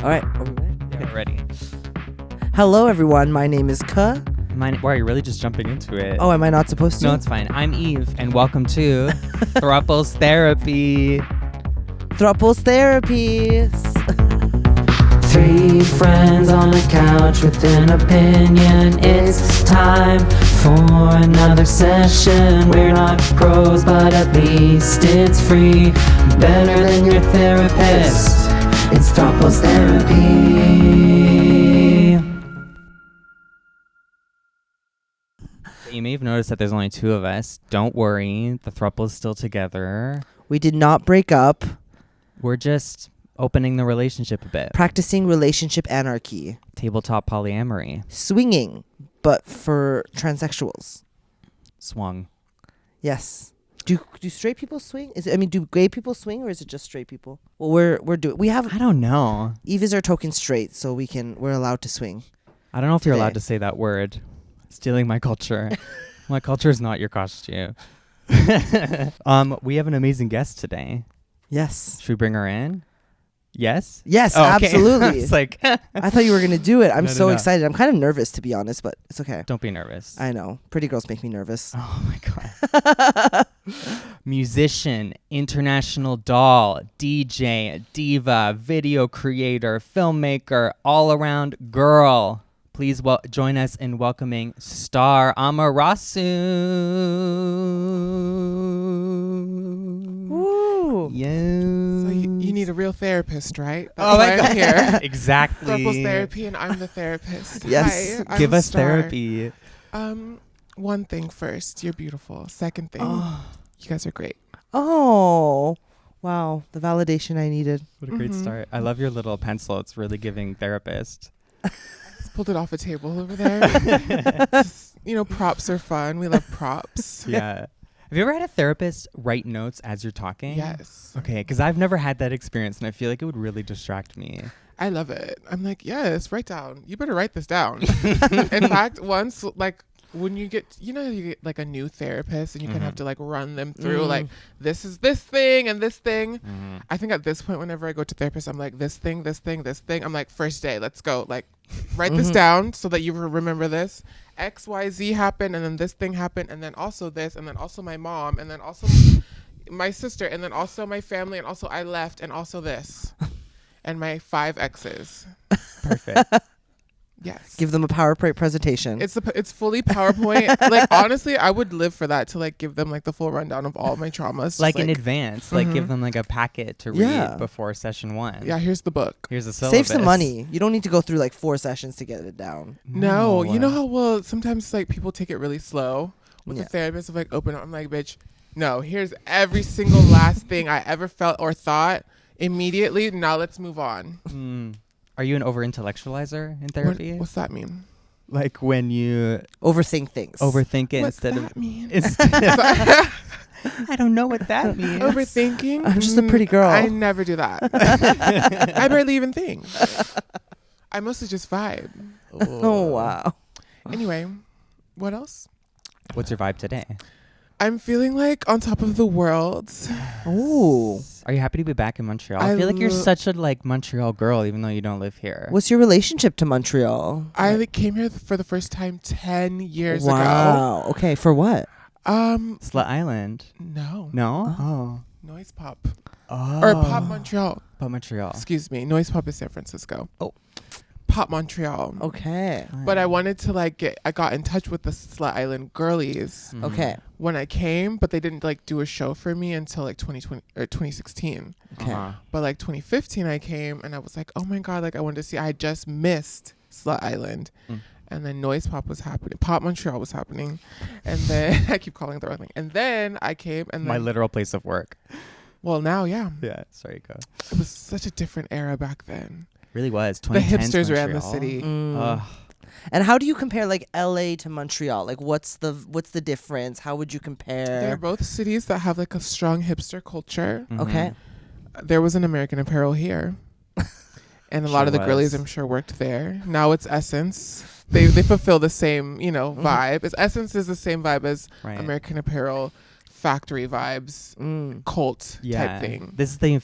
All right. Are we ready? Yeah, we're ready. Hello, everyone. My name is Ka. Wow, you're really just jumping into it. Oh, am I not supposed to? No, it's fine. I'm Eve, and welcome to Throuples Therapy. Throuples therapies. Three friends on a couch with an opinion. It's time for another session. We're not pros, but at least it's free. Better than your therapist. It's Throuples Therapy. You may have noticed that there's only two of us. Don't worry, the Throuple's still together. We did not break up. We're just opening the relationship a bit. Practicing relationship anarchy. Tabletop polyamory. Swinging, but for transsexuals. Swung. Yes. Do straight people swing? Do gay people swing, or is it just straight people? Well, we're doing. We have. I don't know. Eve is our token straight, so we're allowed to swing. I don't know if you're Today. allowed to say that word. Stealing my culture. My culture is not your costume. We have an amazing guest today. Yes. Should we bring her in? Yes? Yes, Oh, okay. absolutely. It's like I thought you were gonna do it. I'm No, so no. excited. I'm kind of nervous, to be honest, but it's okay. Don't be nervous. I know. Pretty girls make me nervous. Oh my god. Musician, international doll, DJ, diva, video creator, filmmaker, all around girl. Please join us in welcoming Star Amerasu. Woo. Yes. So you need a real therapist, right? That's Oh my why god. I'm here. Exactly. Throuples therapy, and I'm the therapist. Yes. Hi, I'm Give us Star. therapy. One thing first, you're beautiful. Second thing, you guys are great. Oh, wow. The validation I needed. What a great start. I love your little pencil. It's really giving therapist. Just pulled it off a table over there. Just, props are fun. We love props. Yeah. Have you ever had a therapist write notes as you're talking? Yes. Okay, because I've never had that experience, and I feel like it would really distract me. I love it. I'm like, yes, write down. You better write this down. In fact, once, when you get like a new therapist and you kind of have to like run them through like this is this thing and this thing. I think at this point, whenever I go to therapist, I'm like this thing. I'm like, first day, let's go. Like write this down so that you remember this. XYZ happened, and then this thing happened, and then also this, and then also my mom, and then also my sister, and then also my family, and also I left, and also this. And my 5 exes. Perfect. Yes. Give them a PowerPoint presentation. It's fully PowerPoint. Like, honestly, I would live for that, to like give them like the full rundown of all my traumas. Like in advance, like give them like a packet to read before session 1. Yeah, here's the book. Here's the syllabus. Save some money. You don't need to go through like 4 sessions to get it down. No, you know how sometimes like people take it really slow with the Yeah. therapist of like open up. I'm like, bitch, no, here's every single last thing I ever felt or thought immediately. Now let's move on. Are you an over-intellectualizer in therapy? What's that mean? Like when you Overthink things. overthink it What's instead that of... mean? I don't know what that means. Overthinking? I'm just a pretty girl. I never do that. I barely even think. I mostly just vibe. Oh, wow. Anyway, what else? What's your vibe today? I'm feeling like on top of the world. Ooh. Are you happy to be back in Montreal? I feel like you're such a Montreal girl, even though you don't live here. What's your relationship to Montreal? I came here for the first time 10 years ago. Wow. Okay, for what? Slut Island. No. No? Oh. Noise Pop. Oh. Or Pop Montreal. But Montreal. Excuse me. Noise Pop is San Francisco. Oh. Pop Montreal. Okay. But I wanted to I got in touch with the Slut Island girlies Okay. when I came, but they didn't do a show for me until 2020 or 2016. Okay. But 2015 I came and I was like, oh my God, I wanted to see, I just missed Slut Island. And then Noise Pop was happening. Pop Montreal was happening. And then I keep calling it the wrong thing. And then I came and My literal place of work. well, now, yeah. Yeah, sorry, go. It was such a different era back then. Really was. The 2010s hipsters ran the Montreal. city. Ugh. And how do you compare LA to Montreal? What's the difference? How would you They're compare? both cities that have a strong hipster culture. Okay. There was an American Apparel here. And a lot of the girlies, I'm sure, worked there. Now it's Essence. They fulfill the same, vibe. Essence is the same vibe as American Apparel, factory vibes, cult type thing. This is the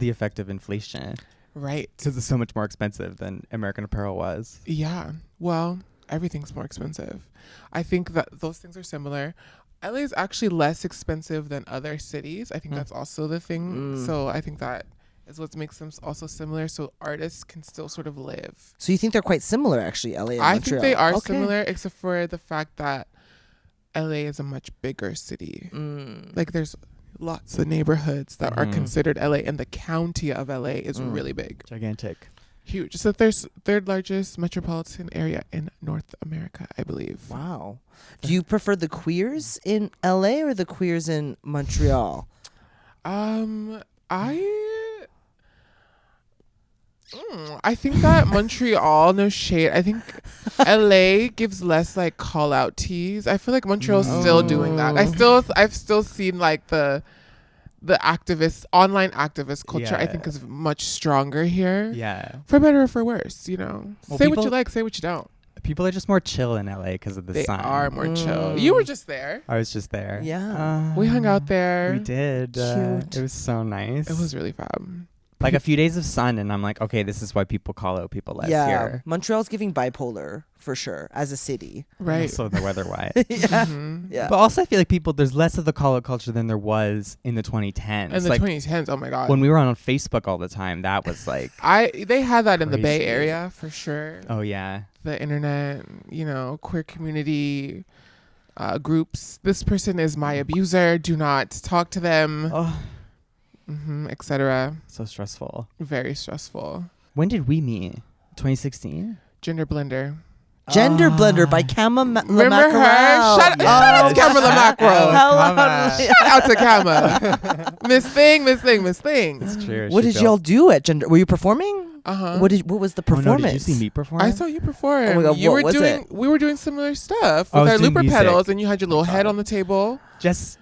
effect of inflation. Right. Because it's so much more expensive than American Apparel was. Yeah. Well, everything's more expensive. I think that those things are similar. LA is actually less expensive than other cities. I think that's also the thing. So I think that is what makes them also similar. So artists can still sort of live. So you think they're quite similar, actually, LA and I Montreal? think they are Okay. similar, except for the fact that LA is a much bigger city. Like there's lots of neighborhoods that are considered LA, and the county of LA is really big. Gigantic. Huge. So there's third largest metropolitan area in North America, I believe. Wow. Do you prefer the queers in LA or the queers in Montreal? I think that Montreal, no shade. I think LA gives less like call out teas. I feel like Montreal's still doing that. I've still seen like the online activist culture. I think is much stronger here. Yeah. For better or for worse, you know. Well, Say what you like, say what you don't. People are just more chill in LA because of the They sun. are more chill. You were just there. I was just there. Yeah. We hung out there. We did. Cute. It was so nice. It was really fun. like a few days of sun, and I'm like, okay, this is why people call out people less here. Montreal's giving bipolar for sure as a city. Right. Also the weather wise. Yeah. Mm-hmm. Yeah. But also I feel like there's less of the call out culture than there was in the 2010s. In the like 2010s, oh my God. when we were on Facebook all the time, that was like they had that in the Bay Crazy. Area for sure. oh yeah. The internet, queer community groups. This person is my abuser. Do not talk to them, Oh, etc. so stressful. Very stressful. When did we meet? 2016? Gender blender. Gender Blender by Kama Remember her? Shout out to Camera Macro. Hello. Shout out to Kama. Miss Thing. It's true. What she did y'all built- do at Gender? Were you performing? Uh-huh. What was the Oh, no, performance? did you see me perform? I saw you perform. Oh my God, you what were was doing. it? We were doing similar stuff I with was our doing looper music. pedals, and you had your little head on the table, Jess.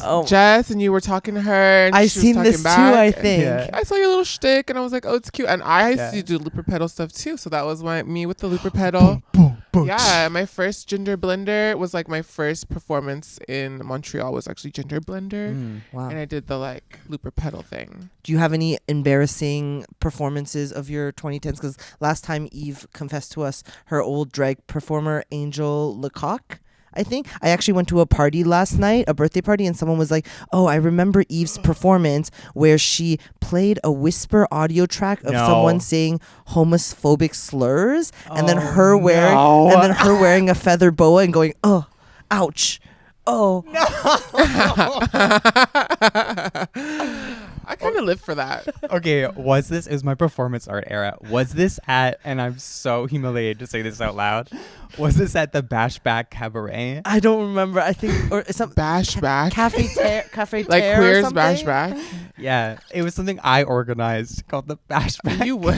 Oh, Jess, and you were talking to her. And I've she was seen talking this back, too. I and think. Yeah. I saw your little shtick, and I was like, "Oh, it's cute." And I Yeah. used to do looper pedal stuff too, so that was me with the looper pedal. Yeah, my first Gender Blender was like my first performance in Montreal was actually Gender Blender, Wow. and I did the like looper pedal thing. Do you have any embarrassing performances of your 2010s? Because last time Eve confessed to us her old drag performer, Angel Lecoq. I think I actually went to a party last night, a birthday party, and someone was like, "Oh, I remember Eve's performance where she played a whisper audio track of No. someone saying homophobic slurs, and then Oh, her wearing no. and then her wearing a feather boa and going, "Oh, ouch, oh." I kind of live for that. Okay, it was my performance art era. Was this at, and I'm so humiliated to say this out loud, was this at the Bashback Cabaret? I don't remember. I think or some Bash back. cafe Like Terre or queers something? bash back. Yeah, it was something I organized called the Bashback. You would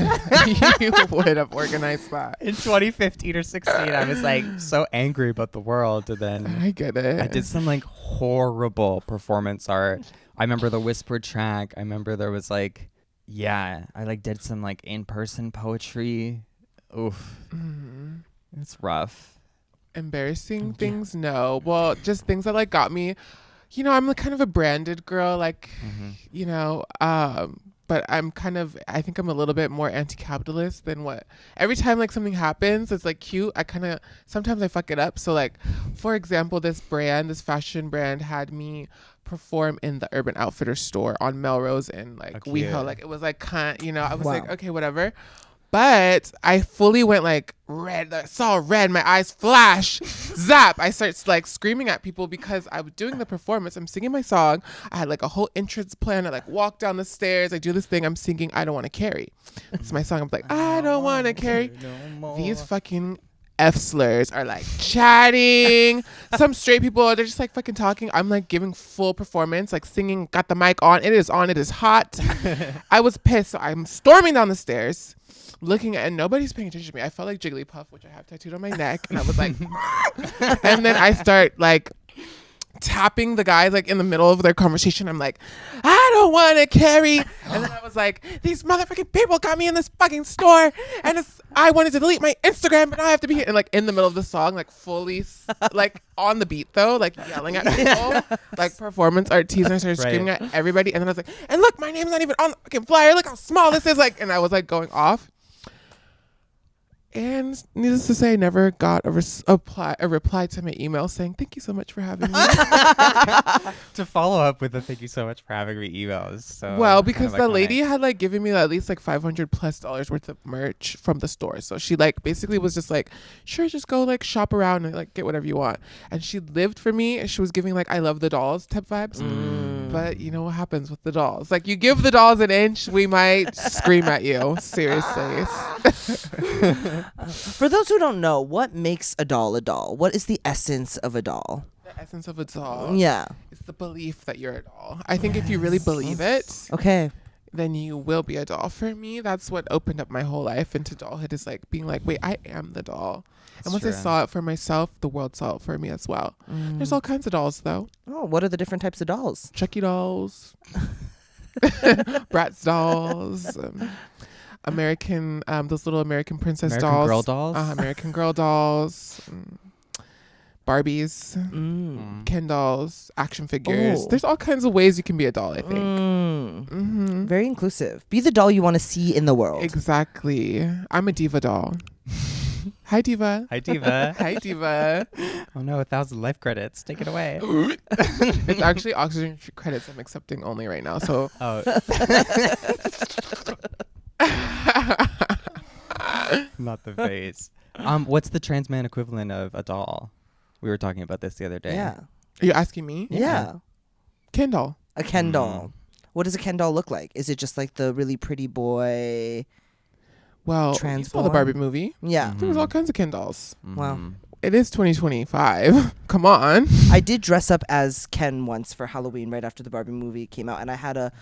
have organized that. In 2015 or 16, I was like so angry about the world, and then I get it. I did some like horrible performance art. I remember the whispered track. I remember there was like, I like did some like in-person poetry. Oof. It's rough. Embarrassing things, no. Well, just things that like got me. I'm like kind of a branded girl, like, but I think I'm a little bit more anti-capitalist than what. Every time like something happens, it's like cute. Sometimes I fuck it up. So like, for example, this fashion brand had me perform in the Urban Outfitters store on Melrose and like Oh, WeHo. cute. Like it was like, I was Wow. like, okay, whatever. But I fully went like red. I saw red. My eyes flash. Zap. I start like screaming at people because I was doing the performance. I'm singing my song. I had like a whole entrance plan. I like walk down the stairs. I do this thing. I'm singing I Don't Want to Carry. It's my song. I'm like, I don't want to carry. These fucking F slurs are like chatting. Some straight people, they're just like fucking talking. I'm like giving full performance, like singing, got the mic on. It is on. It is hot. I was pissed. So I'm storming down the stairs, looking at, and nobody's paying attention to me. I felt like Jigglypuff, which I have tattooed on my neck. And I was like, and then I start like tapping the guys like in the middle of their conversation. I'm like, I don't want to carry. And then I was like, these motherfucking people got me in this fucking store, and I wanted to delete my Instagram, but now I have to be here. And like in the middle of the song, like fully like on the beat though, like yelling at people, like performance art teasers. I started screaming at everybody. And then I was like, and look, my name's not even on the fucking flyer. Look how small this is. Like, and I was like going off. And needless to say, I never got a reply to my email saying, thank you so much for having me. To follow up with a thank you so much for having me emails. So well, because the lady had like given me at least like $500+ worth of merch from the store. So she like basically was just like, sure, just go like shop around and like get whatever you want. And she lived for me, and she was giving like I love the dolls type vibes. But you know what happens with the dolls? Like you give the dolls an inch, we might scream at you. Seriously. For those who don't know, what makes a doll a doll? What is the essence of a doll? The essence of a doll. Yeah. It's the belief that you're a doll. I think if you really believe it, Okay. then you will be a doll. For me, that's what opened up my whole life into dollhood, is like being like, wait, I am the doll. And once I saw it for myself, the world saw it for me as well. There's all kinds of dolls though. Oh, what are the different types of dolls? Chucky dolls, Bratz dolls, American, those little American princess American dolls. Girl dolls? American Girl dolls. Barbies, Ken dolls, action figures. Oh. There's all kinds of ways you can be a doll, I think. Very inclusive. Be the doll you want to see in the world. Exactly. I'm a diva doll. Hi, Diva. Hi, Diva. Hi, Diva. Oh no, 1,000 life credits. Take it away. It's actually oxygen credits I'm accepting only right now. So Oh. Not the face. What's the trans man equivalent of a doll? We were talking about this the other day. Yeah. are you asking me? Yeah. Ken doll. A Ken doll. What does a Ken doll look like? Is it just like the really pretty boy? Well, you Trans saw the boy? Barbie movie. Yeah. There was all kinds of Ken dolls. Wow. It is 2025. Come on. I did dress up as Ken once for Halloween right after the Barbie movie came out, and I had a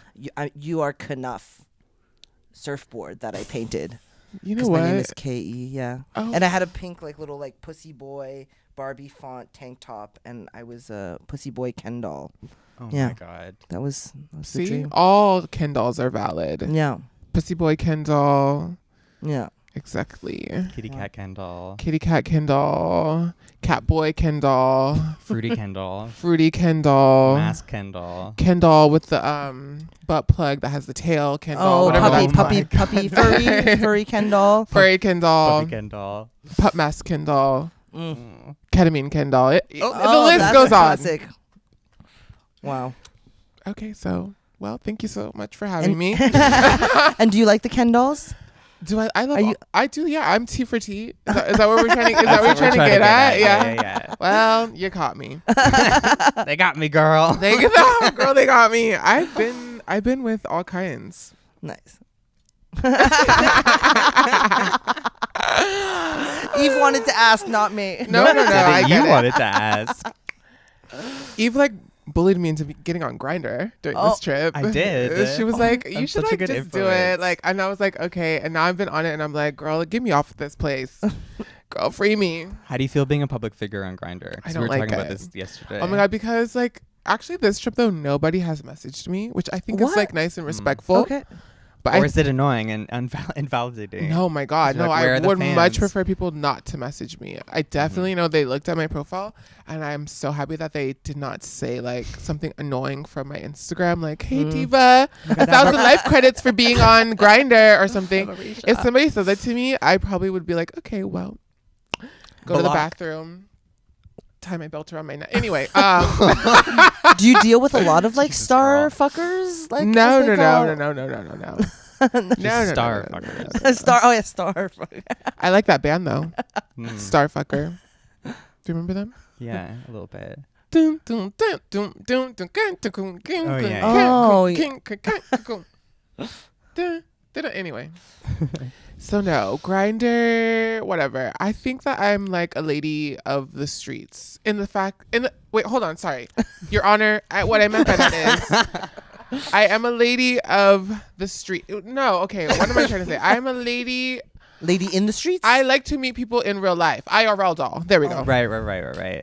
You Are Knuff surfboard that I painted. You know Because what? my name is K.E., yeah. Oh. And I had a pink like little like pussy boy Barbie font tank top, and I was a pussy boy Ken doll. Oh Yeah. my god. That was the See, dream. all Ken dolls are valid. Yeah. Pussy boy Ken doll. Yeah. Exactly. Kitty cat Ken doll. Kitty cat Ken doll. Cat boy Ken doll. Fruity Ken doll. Fruity Ken doll. Mask Ken doll. Ken doll with the butt plug that has the tail. Ken doll. Oh, Whatever puppy, that's called. puppy, furry Ken doll. Furry Ken doll. Puppy Ken doll. Pup mask Ken doll. Mm. Ketamine Ken doll. The Oh, list that's goes a on. classic. Wow. Okay, so thank you so much for having me. And do you like the Ken dolls? Do I love? Are you- I do. Yeah, I'm T for T. Is that what we're trying to? Is that what we're trying to get at? Yeah. Yeah. Well, you caught me. They got me, girl. They got girl. They got me. I've been with all kinds. Nice. Eve wanted to ask, not me. No. I you get it. wanted to ask. Eve like bullied me into getting on Grindr during this trip. I did. She was like, "You I'm should such a like good just do influence. it." Like, and I was like, "Okay." And now I've been on it, and I'm like, "Girl, get me off this place. Girl, free me." How do you feel being a public figure on Grindr? I We don't were like talking about it. this yesterday. Oh my god, because like actually this trip though nobody has messaged me, which I think is What? like nice and respectful. Okay. But Or is it annoying and invalidating? no, my god, You're no. like, where I are the would much fans? prefer people not to message me. I definitely know they looked at my profile, and I'm so happy that they did not say like something annoying from my Instagram, like "Hey Diva, 1,000 life credits for being on Grindr" or something. If somebody said that to me, I probably would be like, "Okay, well, go to the Block. bathroom, tie my belt around my neck." Anyway, Do you deal with a lot of like Jesus, star girl. fuckers? Like no. as they call- Just star fuckers. Star. Oh yeah, star. Fucker. I like that band though, Mm. Starfucker. Do you remember them? Yeah, a little bit. Anyway, so no, Grindr, whatever. I think that I'm like a lady of the streets. Wait, hold on, sorry, Your Honor. What I meant by that is, I am a lady of the street. No, okay. What am I trying to say? I'm a lady. Lady in the streets. I like to meet people in real life. IRL doll. There we go. Right.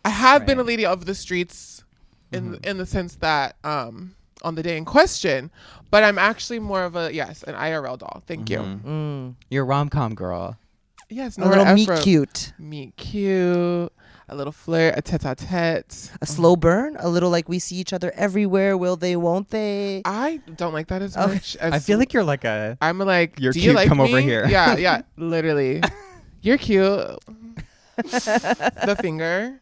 I have been a Right. lady of the streets in the sense that on the day in question, but I'm actually more of an IRL doll. Thank you. You're a rom-com girl. Yes, A little Nora meet Ephron. cute. Meet cute. A little flirt, a tete-a-tete. A slow burn. A little like we see each other everywhere. Will they? Won't they? I don't like that as Okay. much. As I feel like you're like a. I'm like, You're do cute, you like come me? over here. Yeah, literally. You're cute. The finger.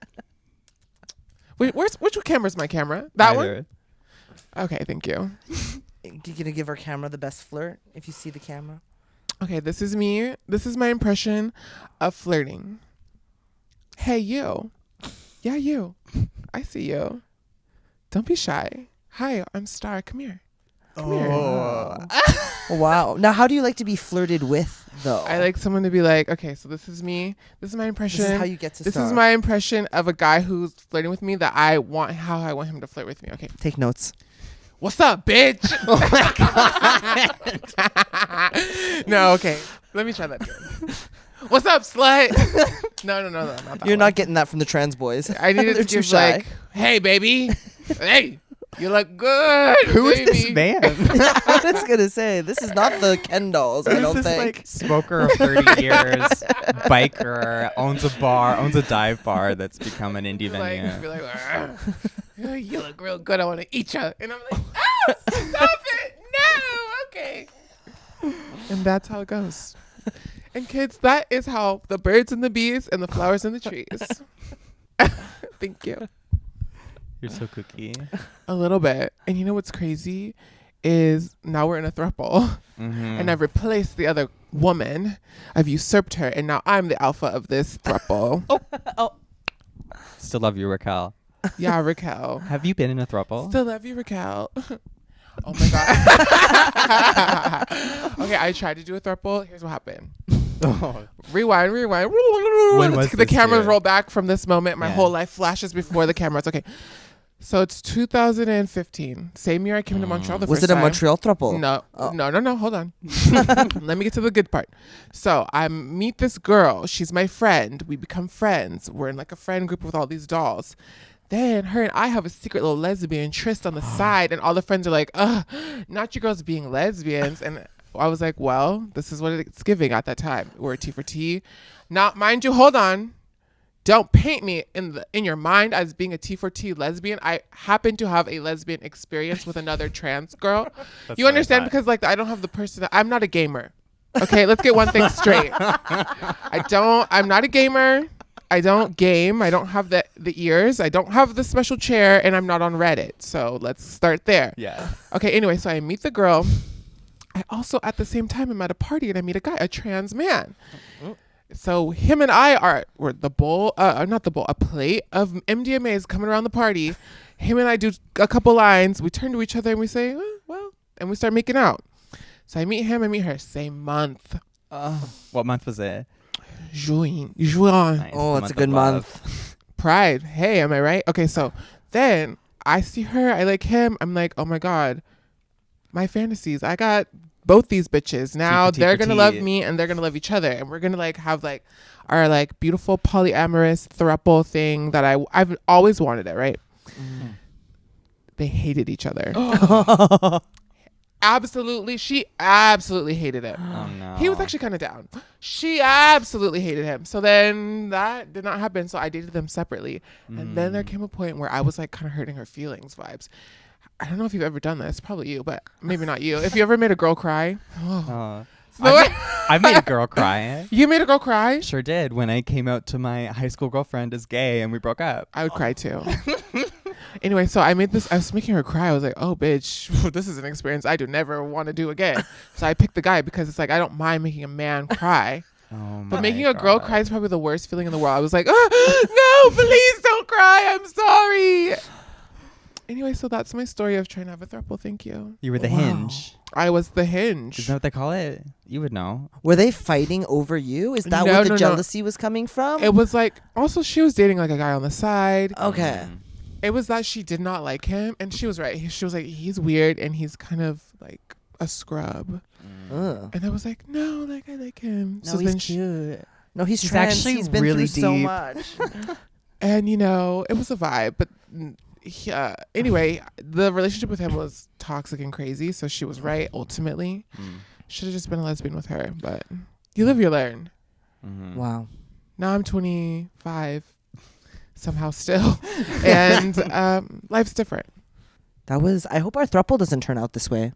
Wait, which camera's my camera? That one? Okay, thank you. You gonna give our camera the best flirt if you see the camera? Okay, this is me. This is my impression of flirting. Hey, you. Yeah, you. I see you. Don't be shy. Hi, I'm Star. Come here. Come here. Wow. Now, how do you like to be flirted with, though? I like someone to be like, okay, so this is me. This is my impression. This is how you get to This Star. is my impression of a guy who's flirting with me that I want, how I want him to flirt with me. Okay. Take notes. What's up, bitch? Oh my God. No, okay. Let me try that again. What's up, slut? No, not that You're one. not getting that from the trans boys. I needed They're to too give shy. like, hey, baby. Hey, you look good. Who is this baby." man? I was gonna say this is not the Ken dolls. I Who's don't this think. like smoker of 30 years, biker, owns a bar, owns a dive bar that's become an indie Like, venue. be like, "Argh. You look real good. I want to eat you. And I'm like, oh, stop it. No. Okay. And that's how it goes. And kids, that is how the birds and the bees and the flowers and the trees. Thank you. You're so cookie. A little bit. And you know what's crazy is now we're in a throuple. And I've replaced the other woman. I've usurped her. And now I'm the alpha of this throuple. Still love you, Raquel. Yeah, Raquel. Have you been in a throuple? Still love you, Raquel. Oh my God. Okay, I tried to do a throuple. Here's what happened. Rewind. When was The this cameras year? roll back from this moment. My Yeah. whole life flashes before the cameras. Okay. So it's 2015. Same year I came to Montreal the Was first it a time. Montreal throuple? No, Oh. no. Hold on. Let me get to the good part. So I meet this girl. She's my friend. We become friends. We're in like a friend group with all these dolls. Then her and I have a secret little lesbian tryst on the side, and all the friends are like, not you girls being lesbians. And I was like, well, this is what it's giving at that time. We're a T for T. Now, mind you, hold on. Don't paint me in your mind as being a T for T lesbian. I happen to have a lesbian experience with another trans girl. That's You what I understand? thought. Because like I don't have the person. I'm not a gamer. Okay, let's get one thing straight. I'm not a gamer. I don't game. I don't have the ears. I don't have the special chair, and I'm not on Reddit. So let's start there. Yeah. Okay, anyway, so I meet the girl. I also, at the same time, I'm at a party, and I meet a guy, a trans man. So him and I we're the bowl, not the bowl, a plate of MDMA is coming around the party. Him and I do a couple lines. We turn to each other, and we say, well, and we start making out. So I meet him, I meet her, same month. What month was it? Juin. Nice, Oh, the it's a of good love. month. Pride. Hey, am I right? Okay, so then I see her, I like him. I'm like, oh my God, my fantasies. I got both these bitches. Now T for they're T. gonna love me and they're gonna love each other. And we're gonna like have like our like beautiful polyamorous throuple thing that I've always wanted it, right? They hated each other. She absolutely hated him. Oh no. He was actually kind of down. She absolutely hated him. So then that did not happen. So I dated them separately. And then there came a point where I was like kind of hurting her feelings vibes. I don't know if you've ever done this. Probably you, but maybe not you. If you ever made a girl cry. I've made a girl cry. You made a girl cry? Sure did when I came out to my high school girlfriend as gay and we broke up. I would cry too. Anyway, so I was making her cry. I was like, oh, bitch, this is an experience I do never want to do again. So I picked the guy because it's like, I don't mind making a man cry. Oh But my making a girl God. cry is probably the worst feeling in the world. I was like, no, please don't cry. I'm sorry. Anyway, so that's my story of trying to have a throuple. Thank you. You were the Wow. hinge. I was the hinge. Is that what they call it? You would know. Were they fighting over you? Is that No, where the no, no. jealousy was coming from? It was like, also she was dating like a guy on the side. Okay. It was that she did not like him. And she was right. She was like, he's weird and he's kind of like a scrub. Ugh. And I was like, no, like I like him. No, So he's then cute. No, he's He's trans. actually He's been really through so deep. much. And, you know, it was a vibe. But anyway, the relationship with him was toxic and crazy. So she was right, ultimately. Should have just been a lesbian with her. But you live, you learn. Wow. Now I'm 25, somehow still. And life's different. I hope our throuple doesn't turn out this way.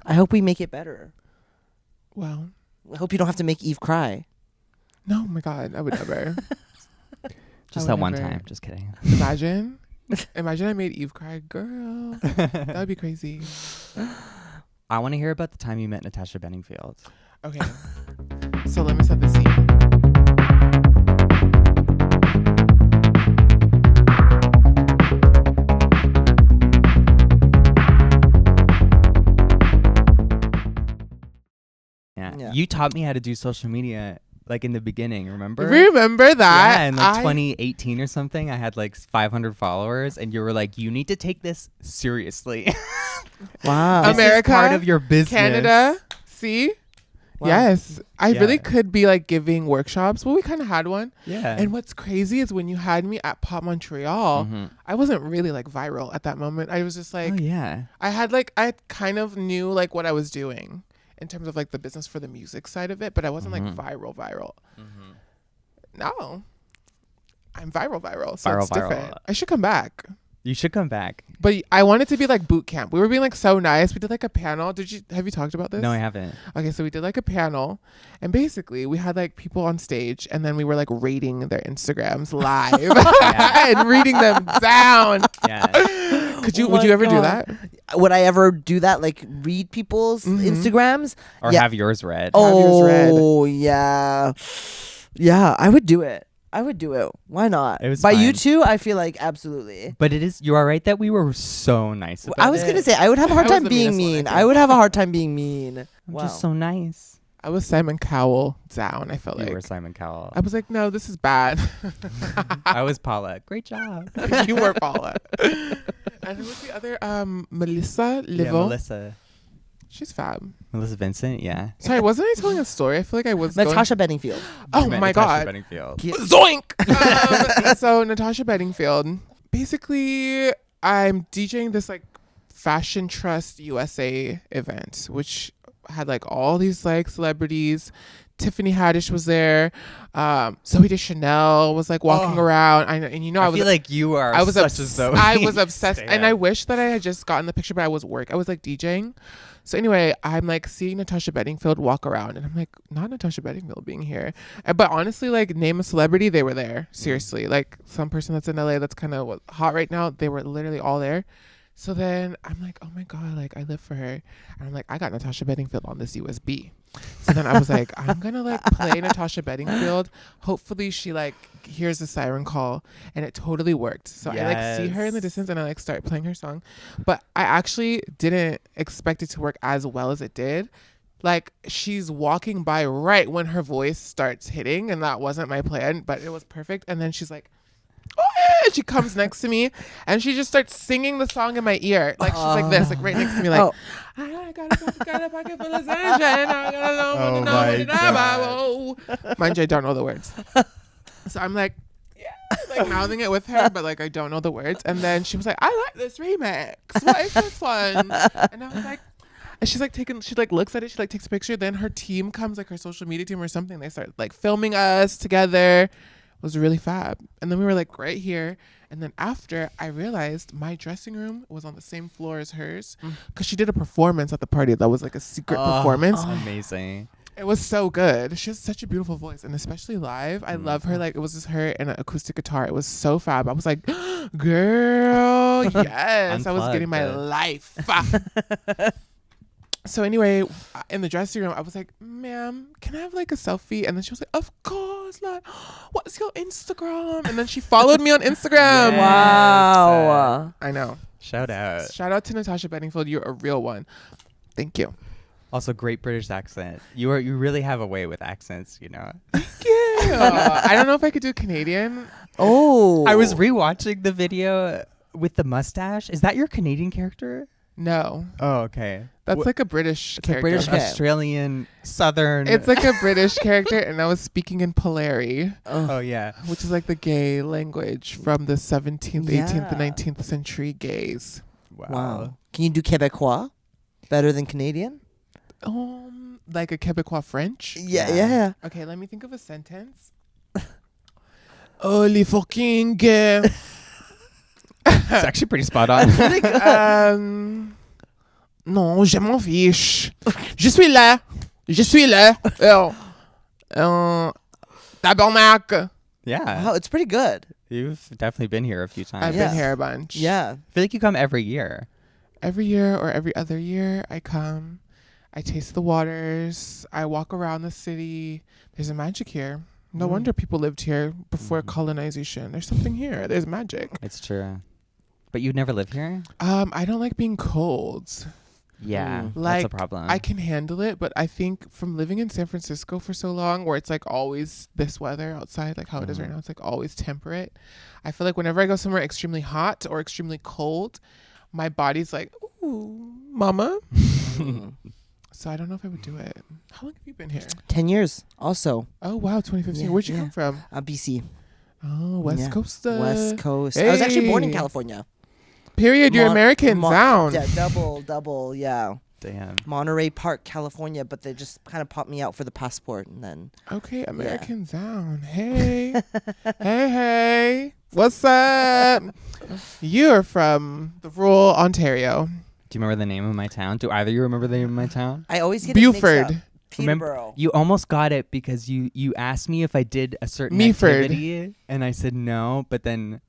I hope we make it better. Well, I hope you don't have to make Eve cry. no, my God, I would never. Just I that would one never. time. Just kidding. Imagine I made Eve cry, girl. That would be crazy. I want to hear about the time you met Natasha Bedingfield. Okay, so let me set the scene. Yeah. You taught me how to do social media like in the beginning, remember? Remember that? Yeah, in like 2018 or something, I had like 500 followers, and you were like, "You need to take this seriously." Wow. This is America, part of your business. Canada, see? Wow. Yes, I Yeah. really could be like giving workshops. Well, we kind of had one. Yeah. And what's crazy is when you had me at Pop Montreal, I wasn't really like viral at that moment. I was just like, oh yeah. I kind of knew like what I was doing in terms of like the business for the music side of it, but I wasn't like viral. No, I'm viral. So Viral, it's different. viral. I should come back. You should come back. But I wanted to be like boot camp. We were being like so nice. We did like a panel. Have you talked about this? No, I haven't. Okay, so we did like a panel, and basically we had like people on stage, and then we were like rating their Instagrams live and reading them down. Yeah. Would you my ever do God. that? Would I ever do that? Like read people's Instagrams? Or Yeah. have yours read. Have yours read. Oh yeah, yeah. I would do it. Why not? It was By you fun. two, I feel like absolutely. But you are right that we were so nice about I was gonna it. say I would have a hard I was time the being meanest one, I mean. think. I would have a hard time being mean. I'm Wow. just so nice. I was Simon Cowell down. I felt You like were Simon Cowell. I was like, no, this is bad. I was Paula. Great job. You were Paula. And who was the other? Melissa Yeah, Livo. Melissa. She's fab. Melissa Vincent, yeah. Sorry, wasn't I telling a story? I feel like I was. Natasha Bedingfield. Oh Met my Natasha God. Bedingfield. Zoink! So Natasha Bedingfield. Basically, I'm DJing this like Fashion Trust USA event, which had like all these like celebrities. Tiffany Haddish was there. Zoe Deschanel was like walking around. I know, and you know, I feel like you are I was such a Zoe. I was obsessed, fan. and I wish that I had just gotten the picture, but I was like DJing. So anyway, I'm like seeing Natasha Bedingfield walk around, and I'm like, not Natasha Bedingfield being here. But honestly, like name a celebrity, they were there. Seriously, like some person that's in LA that's kind of hot right now, they were literally all there. So then I'm like, oh my God, like I live for her. And I'm like, I got Natasha Bedingfield on this USB. So then I was like, I'm going to like play Natasha Bedingfield. Hopefully she like hears the siren call, and it totally worked. So I like see her in the distance, and I like start playing her song. But I actually didn't expect it to work as well as it did. Like she's walking by right when her voice starts hitting, and that wasn't my plan, but it was perfect. And then she's like, oh, yeah. She comes next to me, and she just starts singing the song in my ear. Like she's like this, like right next to me, like I got a pocket full of sunshine. I gotta know Oh what to my know about. Mind you, I don't know the words. So I'm like, yeah, like mouthing it with her, but like I don't know the words. And then she was like, I like this remix. What is this one? And I was like, and she's like she like looks at it, she like takes a picture. Then her team comes, like her social media team or something. They start like filming us together. It was really fab. And then we were like right here. And then after, I realized my dressing room was on the same floor as hers, because she did a performance at the party that was like a secret performance. Amazing. It was so good. She has such a beautiful voice, and especially live. I love her. Like it was just her and an acoustic guitar. It was so fab. I was like, girl, yes. I was getting my life. So anyway, in the dressing room, I was like, ma'am, can I have like a selfie? And then she was like, of course. Like, what's your Instagram? And then she followed me on Instagram. Yes. Wow. I know. Shout out. Shout out to Natasha Bedingfield. You're a real one. Thank you. Also, great British accent. You really have a way with accents, you know. Yeah. I don't know if I could do Canadian. Oh. I was rewatching the video with the mustache. Is that your Canadian character? No. Oh, okay. That's like a British It's like character. British, Okay. Australian, Southern. It's like a British character, and I was speaking in polyamory, oh yeah. which is like the gay language from the 17th, 18th, and Yeah. 19th century gays. Wow. Can you do Quebecois better than Canadian? Like a Quebecois French. Yeah. Okay, let me think of a sentence. Oh, les fucking gay. It's actually pretty spot on. Non, je m'en fiche. Je suis là. Je suis là. Tabarnak. Yeah. Wow, it's pretty good. You've definitely been here a few times. I've Yeah. been here a bunch. Yeah. I feel like you come every year. Every year or every other year, I come. I taste the waters. I walk around the city. There's a magic here. No wonder people lived here before colonization. There's something here. There's magic. It's true. But you'd never live here? I don't like being cold. Yeah. That's a Like, problem. I can handle it, but I think from living in San Francisco for so long, where it's like always this weather outside, like how it is right now, it's like always temperate. I feel like whenever I go somewhere extremely hot or extremely cold, my body's like, ooh, mama. So I don't know if I would do it. How long have you been here? 10 years also. Oh, wow, 2015. Yeah, Where'd you yeah. come from? BC. Oh, West Yeah. Coast. West Coast. I was actually born in Hey. California. Period. You're American. Sound. Yeah, double, yeah. Damn. Monterey Park, California, but they just kind of popped me out for the passport and then. Okay, American Sound. Hey. hey. What's up? You're from the rural Ontario. Do you remember the name of my town? Do either of you remember the name of my town? I always get Buford. it mixed up. Peterborough. You almost got it because you asked me if I did a certain Meaford. activity, and I said no, but then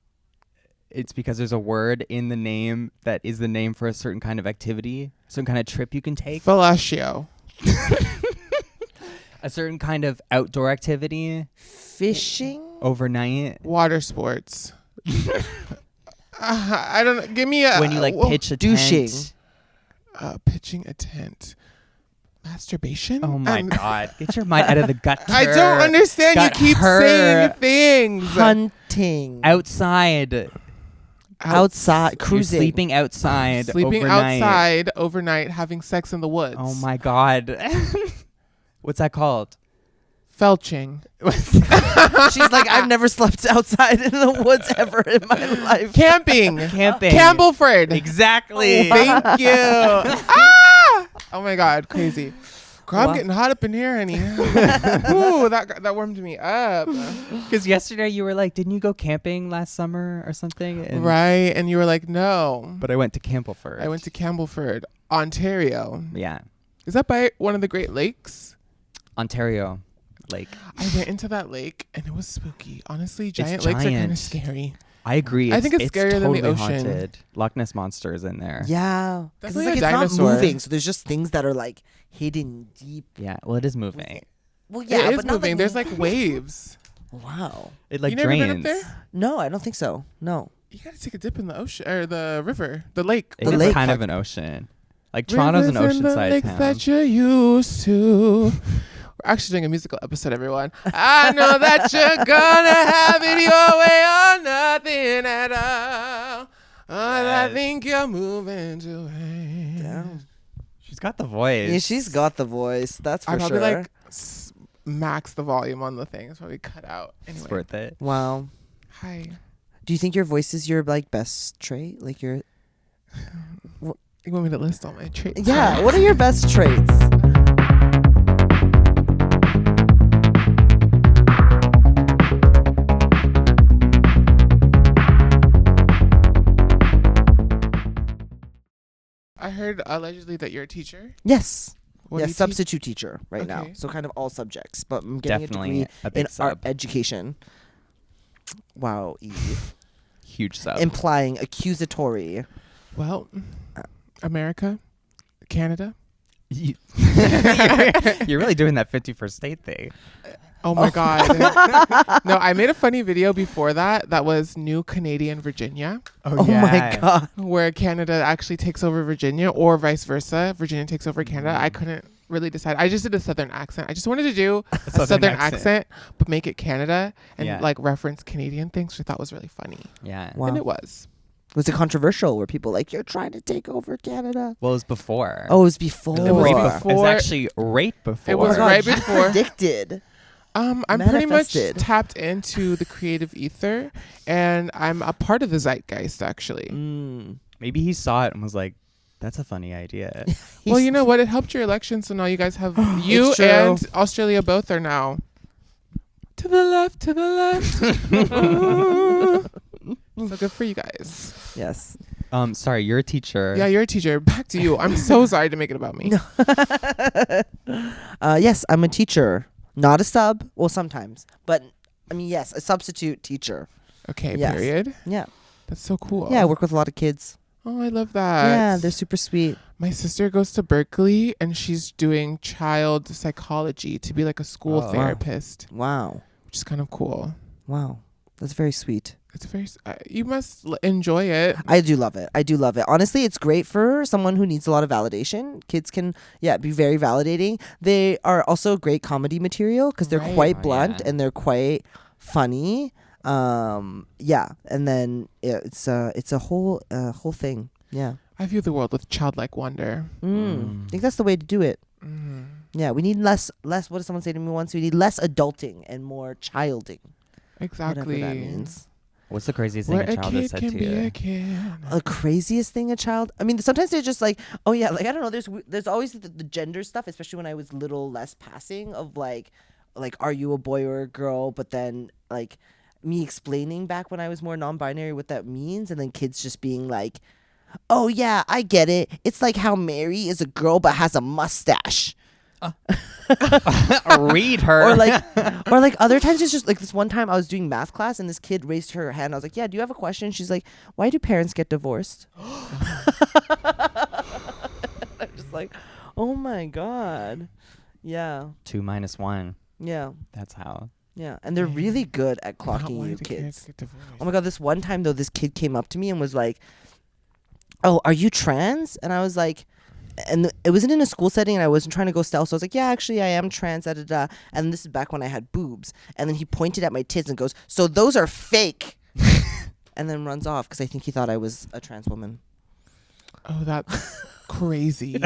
it's because there's a word in the name that is the name for a certain kind of activity, certain kind of trip you can take, Fellatio. a certain kind of outdoor activity Fishing? overnight. Water sports. I don't know. Give me a... When you like pitch a douching. tent. pitching a tent. Masturbation? Oh my god! Get your mind out of the gutter. I don't understand. You Got keep her saying things. Hunting. outside. Outside. You're Cruising. sleeping outside. Sleeping overnight. outside overnight, having sex in the woods. Oh my god! What's that called? Felching. She's like, I've never slept outside in the woods ever in my life. Camping. Camping. Campbellford. Exactly. Thank you. Oh my god, crazy. Girl, I'm Wow. getting hot up in here, honey. Ooh, that warmed me up. Because yesterday you were like, didn't you go camping last summer or something? And Right, and you were like, no. But I went to Campbellford. I went to Campbellford, Ontario. Yeah. Is that by one of the Great Lakes? Ontario Lake. I went into that lake and it was spooky. Honestly, giant lakes are kind giant. of scary. I agree. I think it's scarier than the totally ocean. Haunted. Loch Ness Monster is in there. Yeah. Because That's it's like like a it's not dinosaur. moving. So there's just things that are like hidden deep. Yeah. Well, it is moving. Well, yeah, it is but not moving. There's like waves. Wow. It like You never drains. been up there? No, I don't think so. No. You gotta take a dip in the ocean or the river, the lake. It The is lake. kind of an ocean. Like Toronto's an Rivers and the oceanside lakes town. that you're used to. We're actually doing a musical episode, everyone. I know that you're gonna have it your way or nothing at all. I Yes. think you're moving to it. Damn. She's got the voice. Yeah, she's got the voice. That's for I probably sure. like max the volume on the thing. It's probably cut out. It's Anyway, worth it. Wow. hi. Do you think your voice is your like best trait? Like your You want me to list all my traits? Yeah, what are your best traits? I heard allegedly that you're a teacher. Yes. What do Yeah, you teach? substitute teacher right now. Okay. So kind of all subjects, but I'm getting Definitely a a degree big in art sub. education. Wow, Eve. Huge sub. Implying accusatory. Well, America, Canada. You- You're really doing that 51st state thing. Oh my God. No, I made a funny video before that. That was New Canadian Virginia, Oh my god. where Canada actually takes over Virginia or vice versa. Virginia takes over Canada. I couldn't really decide. I just did a Southern accent. I just wanted to do a Southern accent, but make it Canada and Yeah. like reference Canadian things, which I thought was really funny. Yeah. Wow. And it was. Was it controversial? Were people like, you're trying to take over Canada? Well, it was before. Oh, it was before. It was It before. was actually right before. It was right before. Predicted. I'm pretty much Manifested. tapped into the creative ether, and I'm a part of the zeitgeist, actually. Maybe he saw it and was like, that's a funny idea. Well, you know what? It helped your election, so now you guys have you It's true. and Australia both are now to the left, to the left. So good for you guys. Yes. Sorry, you're a teacher. Yeah, you're a teacher. Back to you. I'm so sorry to make it about me. Yes, I'm a teacher. Not a sub. Well, sometimes. But, I mean, yes, a substitute teacher. Okay, Yes. period. Yeah. That's so cool. Yeah, I work with a lot of kids. Oh, I love that. Yeah, they're super sweet. My sister goes to Berkeley, and she's doing child psychology to be like a school Oh. therapist, Wow. which is kind of cool. Wow. That's very sweet. It's very. You must enjoy it. I do love it. I do love it. Honestly, it's great for someone who needs a lot of validation. Kids can, be very validating. They are also great comedy material because they're Right. quite Oh, blunt yeah. and they're quite funny. And then it's a whole thing. Yeah. I view the world with childlike wonder. I think that's the way to do it. Mm. Yeah, we need less. What did someone say to me once? We need less adulting and more childing. Exactly. Whatever that means. What's the craziest thing Where a a child has kid said can to be you? a kid. The craziest thing a child. I mean, sometimes they're just like, oh yeah, like I don't know. There's always the gender stuff, especially when I was little, less passing of like, are you a boy or a girl? But then like me explaining back when I was more non-binary what that means, and then kids just being like, oh yeah, I get it. It's like how Mary is a girl but has a mustache. Read her. Or like other times it's just like this one time I was doing math class and this kid raised her hand. I was like, yeah, do you have a question? She's like, why do parents get divorced? I'm just like, oh my God. Yeah. 2 minus 1. Yeah. That's how. Yeah. And they're really good at Not clocking why you do kids. get divorced? Oh my God, this one time though, this kid came up to me and was like, oh, are you trans? And I was like, and it wasn't in a school setting and I wasn't trying to go stealth. So I was like, yeah, actually I am trans, da, da, da. And this is back when I had boobs. And then he pointed at my tits and goes, so those are fake. And then runs off because I think he thought I was a trans woman. Oh, that's crazy.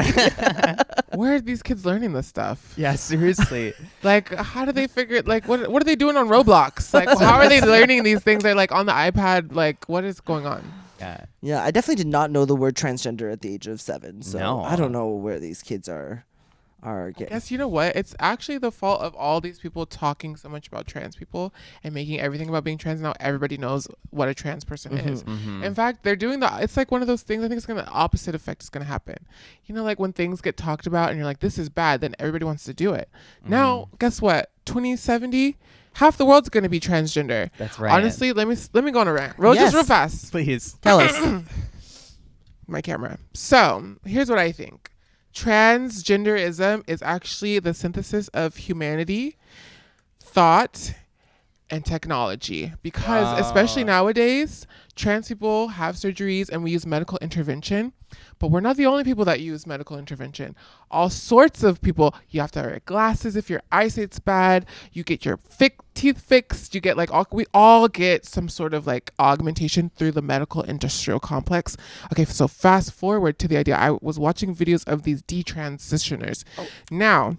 Where are these kids learning this stuff? Yeah, seriously. Like, how do they figure it? Like, what are they doing on Roblox? Like, how are they learning these things? They're like on the iPad. Like, what is going on? Yeah. Yeah, I definitely did not know the word transgender at the age of 7. So No. I don't know where these kids are getting. Yes, you know what? It's actually the fault of all these people talking so much about trans people and making everything about being trans. Now everybody knows what a trans person is. In fact, they're doing it's like one of those things. I think the opposite effect is going to happen. You know, like when things get talked about and you're like, this is bad, then everybody wants to do it. Now, guess what? 2070, half the world's going to be transgender. That's right. Honestly, let me go on a rant. Just Yes. real fast. Please. Tell us. My camera. So here's what I think. Transgenderism is actually the synthesis of humanity, thought, and technology. Because especially nowadays, trans people have surgeries and we use medical intervention. But we're not the only people that use medical intervention. All sorts of people. You have to wear glasses if your eyesight's bad. You get your teeth fixed. You get we all get some sort of like augmentation through the medical industrial complex. Okay, so fast forward to the idea. I was watching videos of these detransitioners. Now,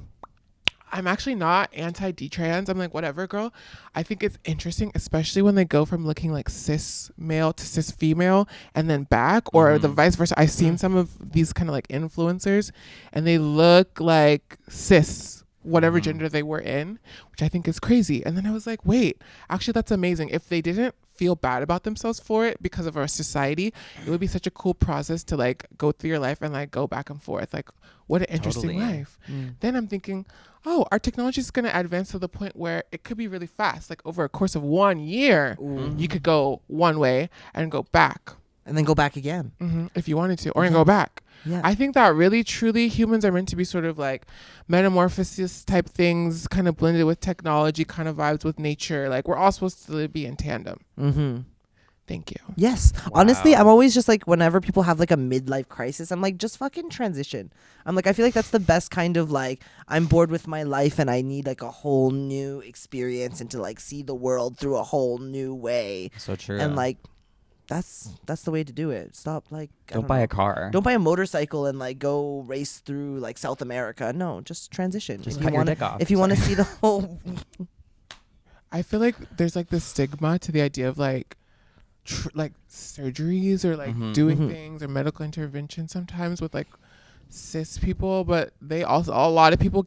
I'm actually not anti-detrans. I'm like, whatever, girl. I think it's interesting, especially when they go from looking like cis male to cis female and then back, or the vice versa. I've seen some of these kind of like influencers and they look like cis, whatever gender they were in, which I think is crazy. And then I was like, wait, actually that's amazing. If they didn't feel bad about themselves for it because of our society, it would be such a cool process to like go through your life and like go back and forth. Like, what an interesting Totally. life. Then I'm thinking, oh, our technology is going to advance to the point where it could be really fast. Like over a course of 1 year, you could go one way and go back And then go back again. if you wanted to, or go back. Yeah. I think that really, truly humans are meant to be sort of like metamorphosis type things, kind of blended with technology, kind of vibes with nature. Like we're all supposed to be in tandem. Thank you. Yes. Honestly, I'm always just like, whenever people have like a midlife crisis, I'm like, just fucking transition. I'm like, I feel like that's the best kind of like, I'm bored with my life and I need like a whole new experience and to like see the world through a whole new way. So true. And like, that's the way to do it. Stop like Don't buy a car. Don't buy a motorcycle and like go race through like South America. No, just transition. Just if cut you your wanna, dick off. If you want to see the whole I feel like there's like this stigma to the idea of like like surgeries or like doing Mhm. things or medical intervention sometimes with like cis people, but they also a lot of people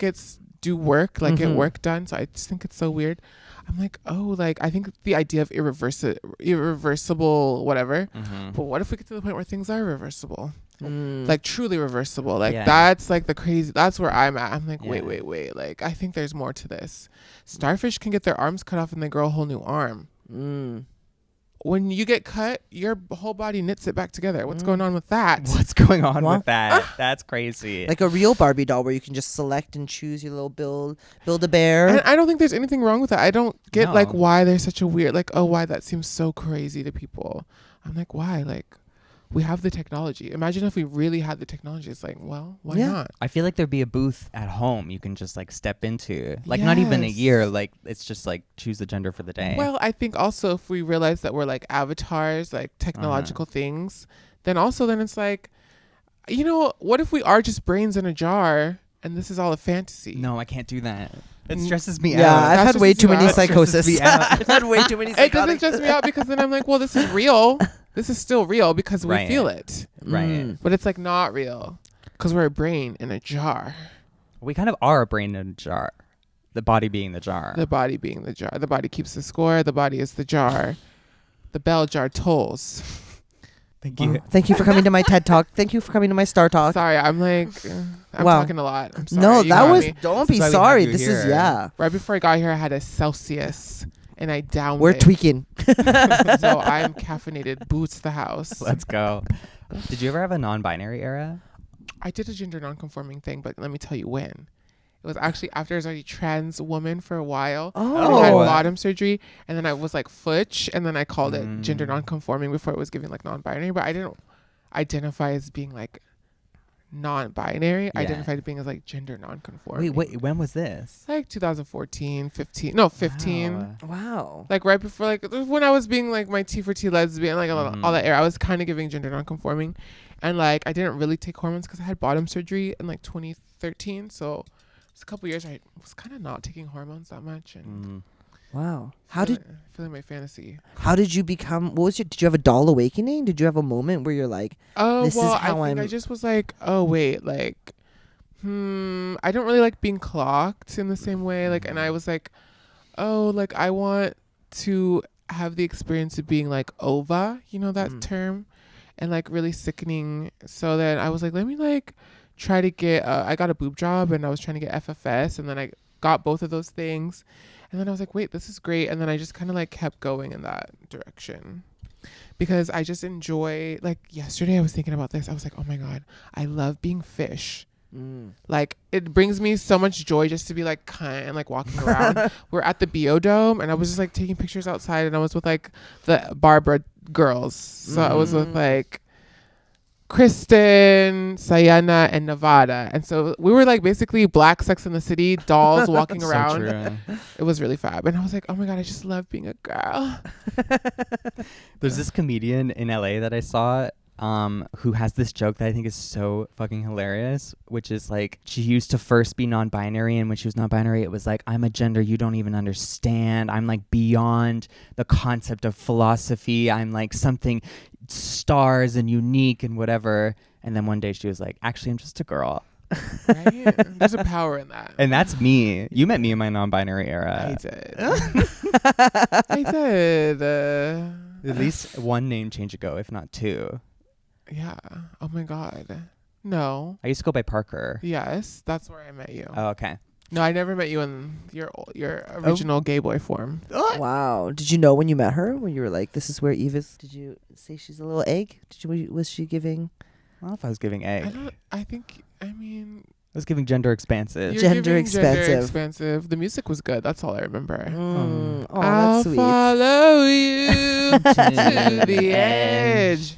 do work, like get Mhm. work done. So I just think it's so weird. I'm like, oh, like I think the idea of irreversible whatever, Mhm. but what if we get to the point where things are reversible? Mm. Like truly reversible. Like Yeah. that's like the crazy, that's where I'm at. I'm like, Yeah. wait. Like I think there's more to this. Starfish can get their arms cut off and they grow a whole new arm. Mm. When you get cut, your whole body knits it back together. What's going on with that? What's going on What? with that? That's crazy. Like a real Barbie doll where you can just select and choose your little build a bear. And I don't think there's anything wrong with that. I don't get No. like why there's such a weird, like, oh, why that seems so crazy to people. I'm like, why? Like, we have the technology. Imagine if we really had the technology. It's like, well, why Yeah. not? I feel like there'd be a booth at home you can just like step into. Like not even a Yes. year. Like it's just like choose the gender for the day. Well, I think also if we realize that we're like avatars, like technological things, then it's like, you know, what if we are just brains in a jar and this is all a fantasy? no, I can't do that. It stresses me yeah, out. I've That's had way just too many about- psychosis. stresses me out. I've had way too many It doesn't psychotic. stress me out because then I'm like, well, this is real. This is still real because we Right. feel it. Right. Mm. But it's like not real because we're a brain in a jar. We kind of are a brain in a jar. The body being the jar. The body being the jar. The body keeps the score. The body is the jar. The bell jar tolls. Thank Wow. you. Thank you for coming to my TED Talk. Thank you for coming to my Star Talk. Sorry, I'm like, I'm Wow. talking a lot. I'm sorry. No, You that got was. me. Don't This be is why we have sorry. you This is here. Right before I got here, I had a Celsius and I downed We're it. tweaking. So I'm caffeinated. Boots the house. Let's go. Did you ever have a non-binary era? I did a gender non-conforming thing, but let me tell you when. It was actually after I was already trans woman for a while. Oh. I had Oh. bottom surgery, and then I was like futch, and then I called it gender Mm. non-conforming before it was giving like non-binary. But I didn't identify as being like non-binary. I Yeah. identified as being as like gender non-conforming. Wait, when was this? Like 2014, 15. No, 15. Wow. Wow. Like right before, like when I was being like my T for T lesbian, like all that era, I was kind of giving gender non-conforming, and like I didn't really take hormones because I had bottom surgery in like 2013. So it's a couple years I was kind of not taking hormones that much, and Mm. Wow. feeling my fantasy. How did you become? What was your? Did you have a doll awakening? Did you have a moment where you're like, Oh, This is well, how I think I I'm- just was like, oh wait, like, I don't really like being clocked in the same way. Like, and I was like, oh, like I want to have the experience of being like ova, you know that term, and like really sickening. So then I was like, let me like try to get. I got a boob job, and I was trying to get FFS, and then I got both of those things, and then I was like, wait, this is great, and then I just kind of like kept going in that direction. Because I just enjoy, like yesterday I was thinking about this. I was like, oh my God, I love being fish. Like it brings me so much joy just to be like kind and like walking around. We're at the Biodome and I was just like taking pictures outside and I was with like the Barbara girls. So I was with like Kristen, Sayana, and Nevada. And so we were like basically black Sex in the City dolls walking So around. true. It was really fab. And I was like, oh my God, I just love being a girl. There's this comedian in LA that I saw who has this joke that I think is so fucking hilarious, which is like she used to first be non-binary, and when she was non-binary it was like, I'm a gender you don't even understand. I'm like beyond the concept of philosophy. I'm like something stars and unique and whatever. And then one day she was like, actually I'm just a girl. Right? There's a power in that. And that's me. You met me in my non-binary era. I did. I did. At least one name change ago, if not two. Yeah. Oh my God. No. I used to go by Parker. Yes, that's where I met you. Oh, okay. No, I never met you in your original gay boy form. Wow. Did you know when you met her when you were like, this is where Eve is? Did you say she's a little egg? Was she giving? I don't know if I was giving egg. I mean, I was giving gender expansive. you're Gender giving Gender expansive. expansive. The music was good. That's all I remember. Oh, I'll that's sweet. follow you to the edge.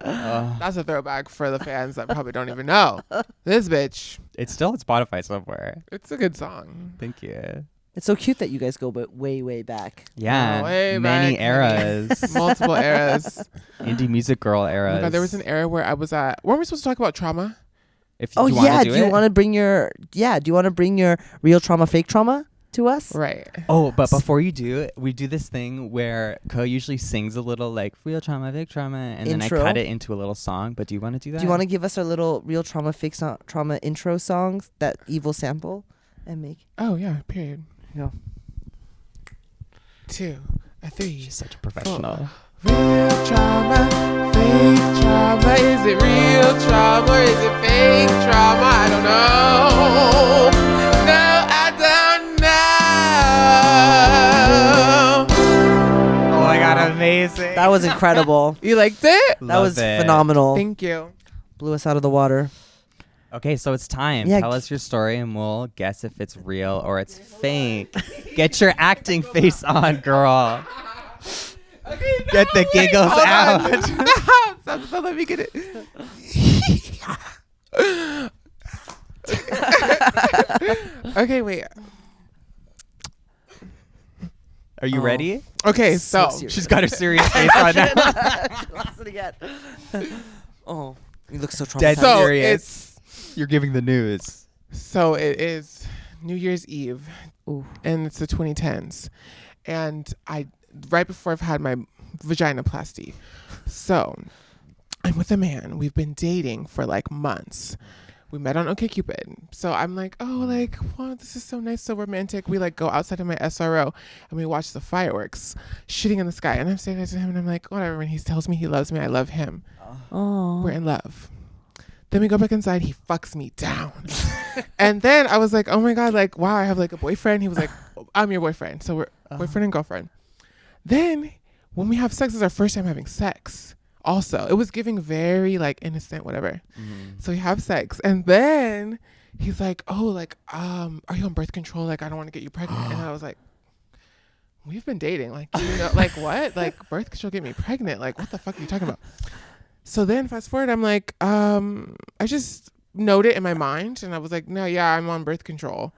Ugh. That's a throwback for the fans that probably don't even know. This bitch. It's still on Spotify somewhere. It's a good song. Thank you. It's so cute that you guys go but way back. Yeah, way many back, eras. multiple eras. Indie music girl Oh eras. my God, there was an era where I was at. Weren't we supposed to talk about trauma? If Oh you wanna yeah, do do you it? want to bring your real trauma, fake trauma to us? Right. Oh, but before you do, we do this thing where Ko usually sings a little like real trauma, fake trauma, and Intro? then I cut it into a little song. But do you want to do that? Do you want to give us our little real trauma, fake trauma intro songs that evil sample and make? Oh yeah. Period. Yeah. 2, 3. She's such a professional. Real trauma, fake trauma. Is it real trauma? Or is it fake trauma? I don't know. No, I don't know. Oh my God, amazing. That was incredible. You liked it? That was Love it. phenomenal. Thank you. Blew us out of the water. Okay, so it's time. Yeah, Tell us your story and we'll guess if it's real or it's fake. Get your acting face on, girl. Okay, Get the giggles Hold out. on. Stop, let me get it. Okay, wait. Are you Oh. ready? Okay, So so serious. She's got her serious face on now. She lost it again. Oh, you look so Dead traumatized. so serious. it's You're giving the news. so it is New Year's Eve, Ooh. and it's the 2010s, and I right before I've had my vaginoplasty, so I'm with a man. We've been dating for like months. We met on OkCupid. So I'm like, oh, like, wow, this is so nice, so romantic. We like go outside of my SRO and we watch the fireworks shooting in the sky. And I'm saying that to him and I'm like, whatever. And he tells me he loves me. I love him. Oh. We're in love. Then we go back inside. He fucks me down. And then I was like, oh my God, like, wow, I have like a boyfriend. He was like, I'm your boyfriend. So we're boyfriend and girlfriend. Then when we have sex, it's our first time having sex. Also, it was giving very like innocent, whatever. So we have sex, and then he's like, "Oh, like, are you on birth control? Like, I don't want to get you pregnant." And I was like, "We've been dating, like, you know, like what? Like, birth control get me pregnant? Like, what the fuck are you talking about?" So then, fast forward, I'm like, I just note it in my mind, and I was like, "No, yeah, I'm on birth control,"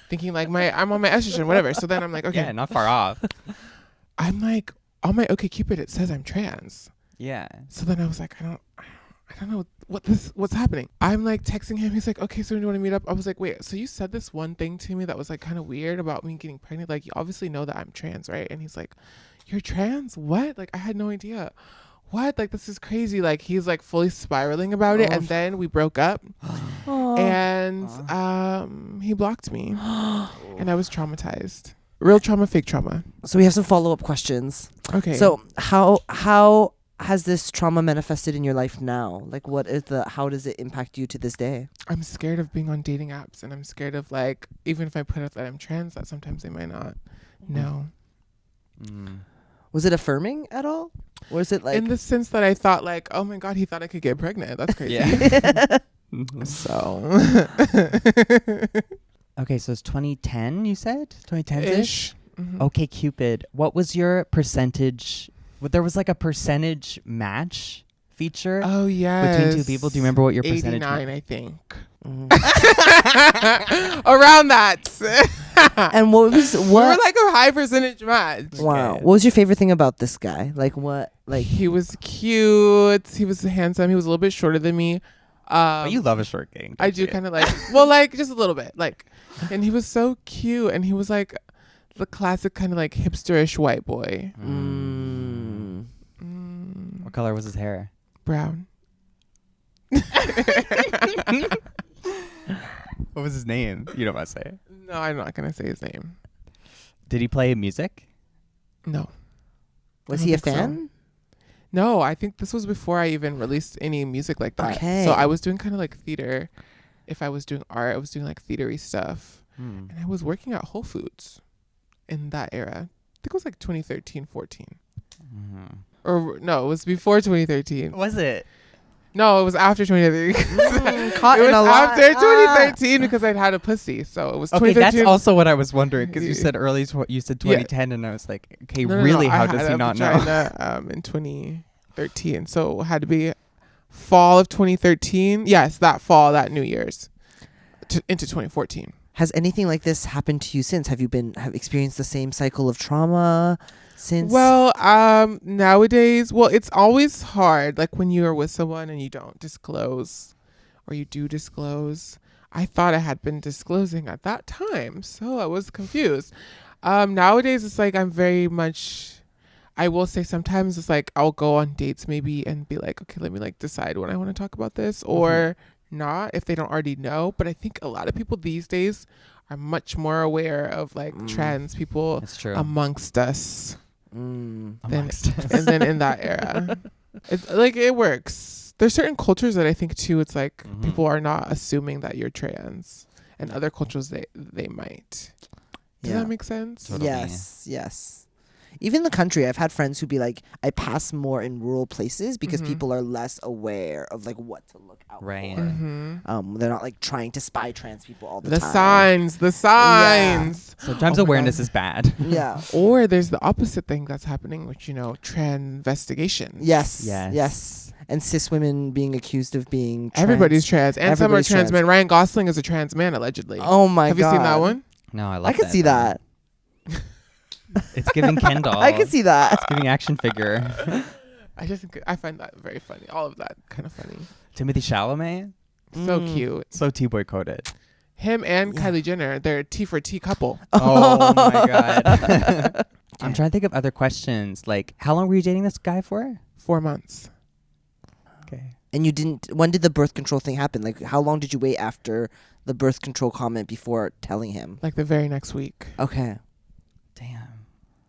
thinking like I'm on my estrogen, whatever. So then I'm like, okay, Yeah, not far off. I'm like, on my OkCupid, it says I'm trans. Yeah. So then I was like, I don't know what's happening. I'm like texting him. He's like, okay, so when do you want to meet up? I was like, wait, so you said this one thing to me that was like kind of weird about me getting pregnant. Like, you obviously know that I'm trans, right? And he's like, you're trans? What? Like, I had no idea. What? Like, this is crazy. Like, he's like fully spiraling about it. And then we broke up and he blocked me and I was traumatized. Real trauma, fake trauma. So we have some follow-up questions. Okay. So how has this trauma manifested in your life now? Like, how does it impact you to this day? I'm scared of being on dating apps, and I'm scared of like, even if I put up that I'm trans, that sometimes they might not know. Was it affirming at all? Or is it like In the sense that I thought like, oh my God, he thought I could get pregnant. That's crazy. Yeah. So Okay, so it's 2010, you said? 2010-ish? ish. Mhm. OkCupid. What was your percentage? There was like a percentage match feature Oh yeah. between two people. Do you remember what your percentage 89, I think. Mhm. Around that. And what was We were like a high percentage match. wow. Okay. What was your favorite thing about this guy? Like what He was cute. He was handsome. He was a little bit shorter than me. Oh, you love a short gang. I do kind of like, well, like just a little bit, like, and he was so cute, and he was like the classic kind of like hipsterish white boy. What color was his hair? Brown. What was his name? You don't want to say. No, I'm not gonna say his name. Did he play music? No. was I he a don't think so. fan? No, I think this was before I even released any music like that. Okay. So I was doing kind of like theater. If I was doing art, I was doing like theatery stuff, and I was working at Whole Foods in that era. I think it was like 2013, 14. Or no, it was before 2013. Was it? No, it was after 2013. Caught It in was a lie. after 2013 because I'd had a pussy. So it was Okay, 2013. that's also what I was wondering because you said early. You said 2010, and I was like, okay, No, really? I How had does he a not know? vagina, in 2013. So it had to be fall of 2013. Yes, that fall, that New Year's into 2014. Has anything like this happened to you since? Have you have experienced the same cycle of trauma since? Well, nowadays, it's always hard. Like when you are with someone and you don't disclose, or you do disclose. I thought I had been disclosing at that time, so I was confused. Nowadays, it's like I'm very much. I will say sometimes it's like I'll go on dates maybe and be like, okay, let me like decide when I want to talk about this or not if they don't already know. But I think a lot of people these days are much more aware of like trans people amongst us than in that era. It's like it works. There's certain cultures that I think too. It's like people are not assuming that you're trans, and other cultures they might. Does that make sense? Totally. Yes. Even the country, I've had friends who be like, I pass more in rural places because people are less aware of like what to look out for. They're not like trying to spy trans people all the time. The signs. Yeah. Sometimes awareness is bad. Yeah. Or there's the opposite thing that's happening, which transvestigation. Yes. And cis women being accused of being trans. Everybody's trans, and some are trans men. Ryan Gosling is a trans man allegedly. Oh my god! Have you seen that one? No, I could see that. It's giving Kendall. I can see that. It's giving action figure. I find that very funny. All of that kind of funny. Timothy Chalamet, so cute. So T-boy coded. Him and Kylie Jenner, they're a T for T couple. Oh my god. I'm trying to think of other questions. Like, how long were you dating this guy for? 4 months. Okay. And you didn't. When did the birth control thing happen? Like, how long did you wait after the birth control comment before telling him? Like the very next week. Okay. Damn.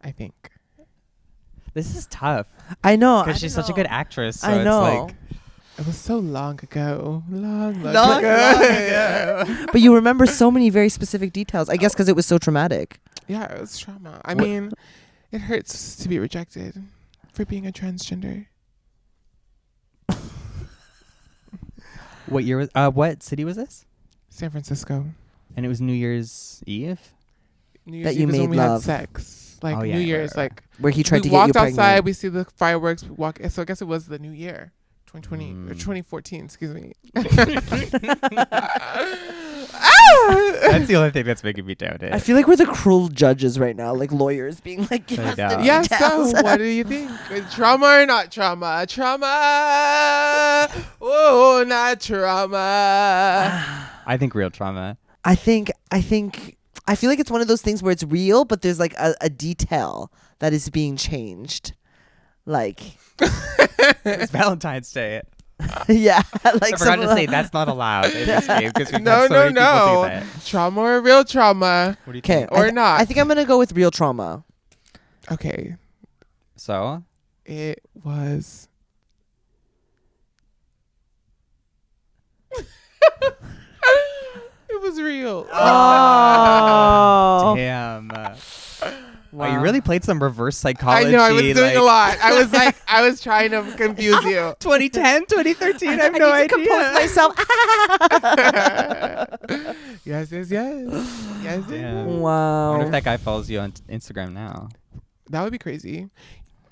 I think. This is tough. I know. Because she's such a good actress. So I know. It's like, it was so long ago. Long ago. But you remember so many very specific details. I guess because it was so traumatic. Yeah, it was trauma. I mean, it hurts to be rejected for being a transgender. what year was? What city was this? San Francisco. And it was New Year's Eve. New Year's Eve is when we had sex. Like New Year's, like where he tried to get you pregnant. We walked outside. We see the fireworks. We walk. So I guess it was the New Year, 2020 or 2014. Excuse me. That's the only thing that's making me doubt it. I feel like we're the cruel judges right now, like lawyers being like, yeah. So what do you think? Trauma or not trauma? Trauma. Oh, not trauma. I think real trauma. I feel like it's one of those things where it's real, but there's like a detail that is being changed. Like it's Valentine's Day. Yeah, like I forgot to say that's not allowed in this game because no. Trauma or real trauma? What do you think? Or not? I think I'm gonna go with real trauma. Okay. So it was. It was real. Oh, damn. Wow, you really played some reverse psychology. I know, I was doing a lot. I was like, I was trying to confuse you. 2010, 2013, I have no idea. Compose myself. Yes. Damn. Wow. I wonder if that guy follows you on Instagram now. That would be crazy.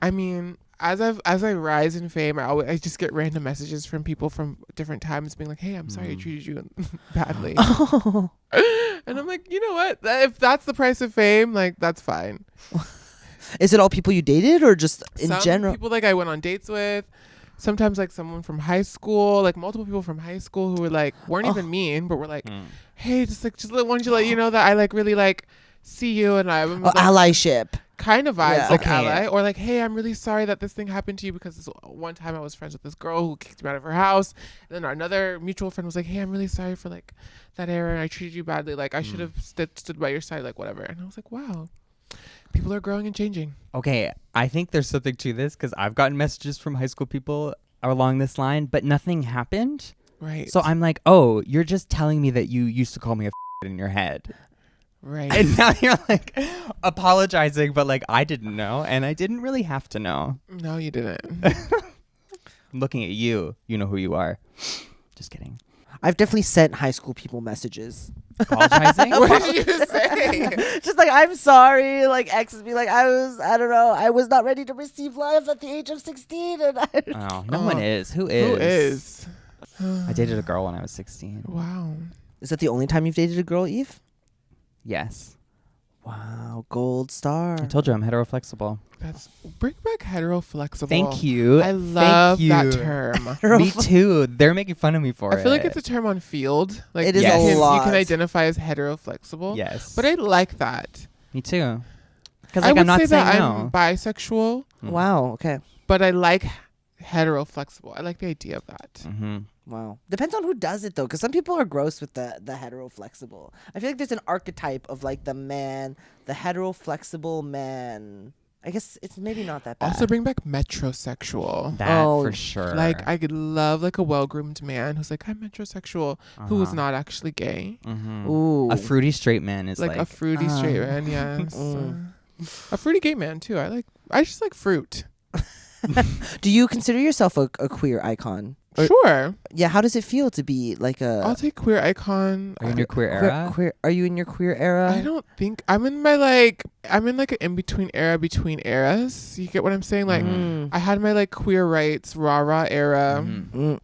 I mean, as I rise in fame, I just get random messages from people from different times being like, hey, I'm sorry I treated you badly. Oh. And I'm like, you know what? If that's the price of fame, like, that's fine. Is it all people you dated or just in general? People like I went on dates with. Sometimes like someone from high school, like multiple people from high school who were like, weren't even mean, but were like, hey, just wanted to let you know that I like really like see you and I'm like, allyship. Kind of vibes, Yeah, like okay. ally, or like, hey, I'm really sorry that this thing happened to you because this one time I was friends with this girl who kicked me out of her house, and then another mutual friend was like, hey, I'm really sorry for like that error and I treated you badly, like I should have stood by your side, like whatever. And I was like, wow, people are growing and changing. Okay, I think there's something to this because I've gotten messages from high school people along this line, but nothing happened. Right. So I'm like, oh, you're just telling me that you used to call me a in your head. Right. And now you're like apologizing, but like I didn't know and I didn't really have to know. No, you didn't. I'm looking at you. You know who you are. Just kidding. I've definitely sent high school people messages. Apologizing? What did you say? Just like, I'm sorry. Like, exes be like, I was not ready to receive love at the age of 16. And no one is. Who is? Who is? I dated a girl when I was 16. Wow. Is that the only time you've dated a girl, Eve? Yes. Wow, gold star. I told you I'm heteroflexible. That's bring back hetero-flexible. Thank you. I love Thank that you. term. Me too. They're making fun of me for it. I feel like it's a term on Field. Like It is Yes. a you lot. can identify as hetero-flexible. Yes. But I like that. Me too. Because I like would I'm not say saying that no. I'm bisexual, Wow. Okay. but I like hetero-flexible. I like the idea of that. Mm-hmm. Wow. Depends on who does it though, because some people are gross with the hetero flexible. I feel like there's an archetype of like the man, the hetero flexible man. I guess it's maybe not that bad. Also bring back metrosexual. That Oh, for sure. Like I could love like a well-groomed man who's like, I'm metrosexual, who is not actually gay. Mm-hmm. Ooh. A fruity straight man is Like a fruity straight man, yes. A fruity gay man too. I just like fruit. Do you consider yourself a queer icon? Sure. Yeah. How does it feel to be like I'll a take queer icon. Are you in your queer era? queer? Are you in your queer era? I don't think I'm in like an in-between era between eras. You get what I'm saying? Like Mm. I had my like queer rights rah-rah era. Mm-hmm.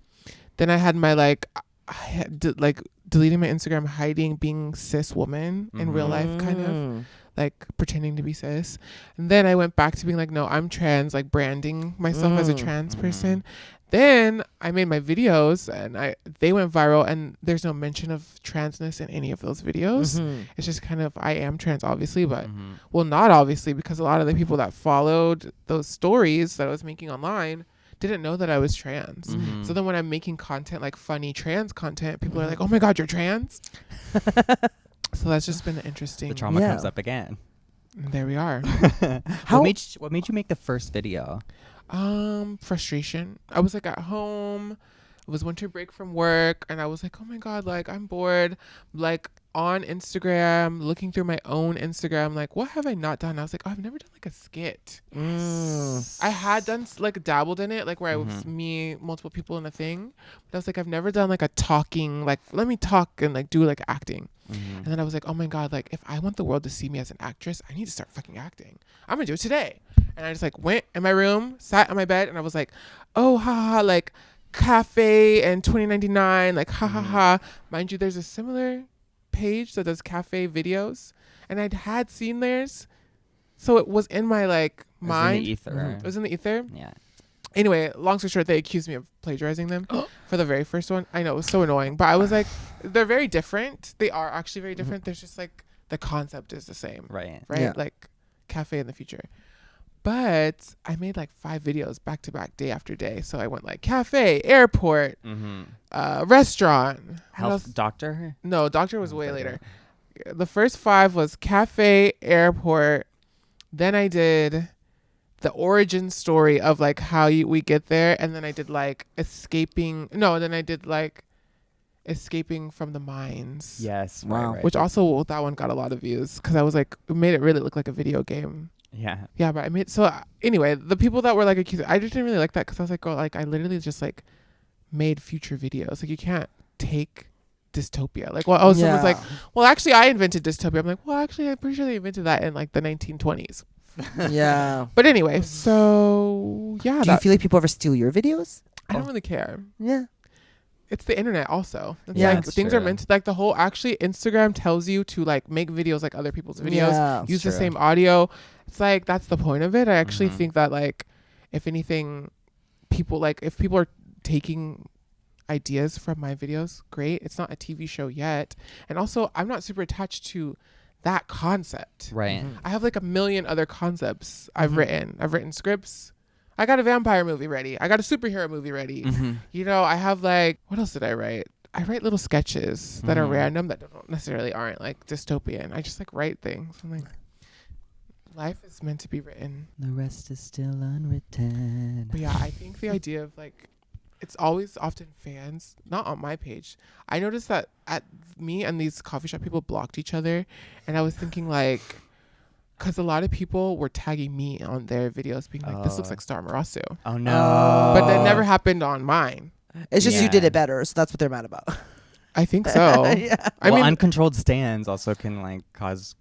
Then I had my like I had like deleting my Instagram, hiding being cis woman in real life, kind of Mm. like pretending to be cis. And then I went back to being like, no, I'm trans, like branding myself as a trans person. Then I made my videos and they went viral, and there's no mention of transness in any of those videos. Mhm. It's just kind of, I am trans obviously, but Mm-hmm. well, not obviously, because a lot of the people that followed those stories that I was making online didn't know that I was trans. Mm-hmm. So then when I'm making content, like funny trans content, people are like, oh my God, you're trans. So that's just been interesting. The trauma Yeah. comes up again. And there we are. How- What made you make the first video? Frustration. I was like at home. It was winter break from work, and I was like, oh my God, like I'm bored. Like on Instagram, looking through my own Instagram, like what have I not done? I was like, oh, I've never done like a skit. Mm. I had done like dabbled in it, like where I was me, multiple people in a thing. But I was like, I've never done like a talking, like let me talk and like do like acting. Mm-hmm. And then I was like, oh my God, like if I want the world to see me as an actress, I need to start fucking acting. I'm gonna do it today. And I just like went in my room, sat on my bed, and I was like, oh, ha ha, ha, like cafe and 2099, like ha ha ha. Mind you, there's a similar page that does cafe videos, and I'd had seen theirs. So it was in my like mind. It was in the ether. It was in the ether. Yeah. Anyway, long story short, they accused me of plagiarizing them for the very first one. I know, it was so annoying. But I was like, they're very different. They are actually very different. There's just like the concept is the same. Right. Right? Yeah. Like cafe in the future. But I made like 5 videos back to back, day after day. So I went like cafe, airport, Mm-hmm. restaurant. What Health else? doctor. No, doctor was Oh, way okay. later. The first 5 was cafe, airport. Then I did the origin story of like how we get there, and then I did like escaping from the mines. Yes. Wow. Right. Which also, that one got a lot of views because I was like, it made it really look like a video game. Yeah. Yeah, but I made, so anyway, the people that were like accused, I just didn't really like that because I was like, oh, like I literally just like made future videos. Like you can't take dystopia. Like, well, someone's like, well, actually I invented dystopia. I'm like, well, actually I'm pretty sure they invented that in like the 1920s. Yeah. But anyway, so yeah, Do you feel like people ever steal your videos? I don't really care. Yeah. It's the internet also. It's Yeah, like that's things are true. meant to, like the whole, actually Instagram tells you to like make videos like other people's videos, Yeah. use the true. same audio. It's like, that's the point of it. I actually Mhm. think that like, if anything, if people are taking ideas from my videos, great. It's not a TV show yet. And also I'm not super attached to that concept. Right. I have like a million other concepts I've written. I've written scripts. I got a vampire movie ready. I got a superhero movie ready. Mm-hmm. You know, I have like, what else did I write? I write little sketches that are Mhm. random that don't necessarily aren't like dystopian. I just like write things. I'm like, life is meant to be written. The rest is still unwritten. But yeah, I think the idea of like, it's always often fans, not on my page. I noticed that at me and these coffee shop people blocked each other. And I was thinking like, because a lot of people were tagging me on their videos being like, this looks like Star Amerasu. Oh no. But that never happened on mine. It's just you Yeah. did it better, so that's what they're mad about. I think so. Yeah. I mean, uncontrolled stands also can like cause.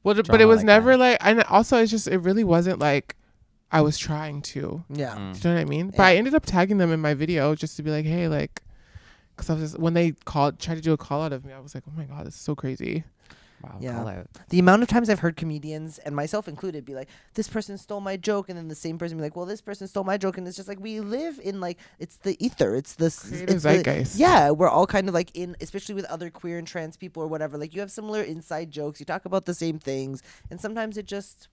well, but drama it was like never that. like, and also it's just, it really wasn't like I was trying to. Yeah. Mm. Do you know what I mean? But Yeah. I ended up tagging them in my video just to be like, hey, like, because I was just, when they tried to do a call out of me, I was like, oh my God, this is so crazy. Wow. Yeah. Call out. The amount of times I've heard comedians, and myself included, be like, this person stole my joke, and then the same person be like, well, this person stole my joke, and it's just like, we live in like, it's the ether, it's this Creative zeitgeist. yeah, we're all kind of like in, especially with other queer and trans people or whatever, like you have similar inside jokes, you talk about the same things, and sometimes it just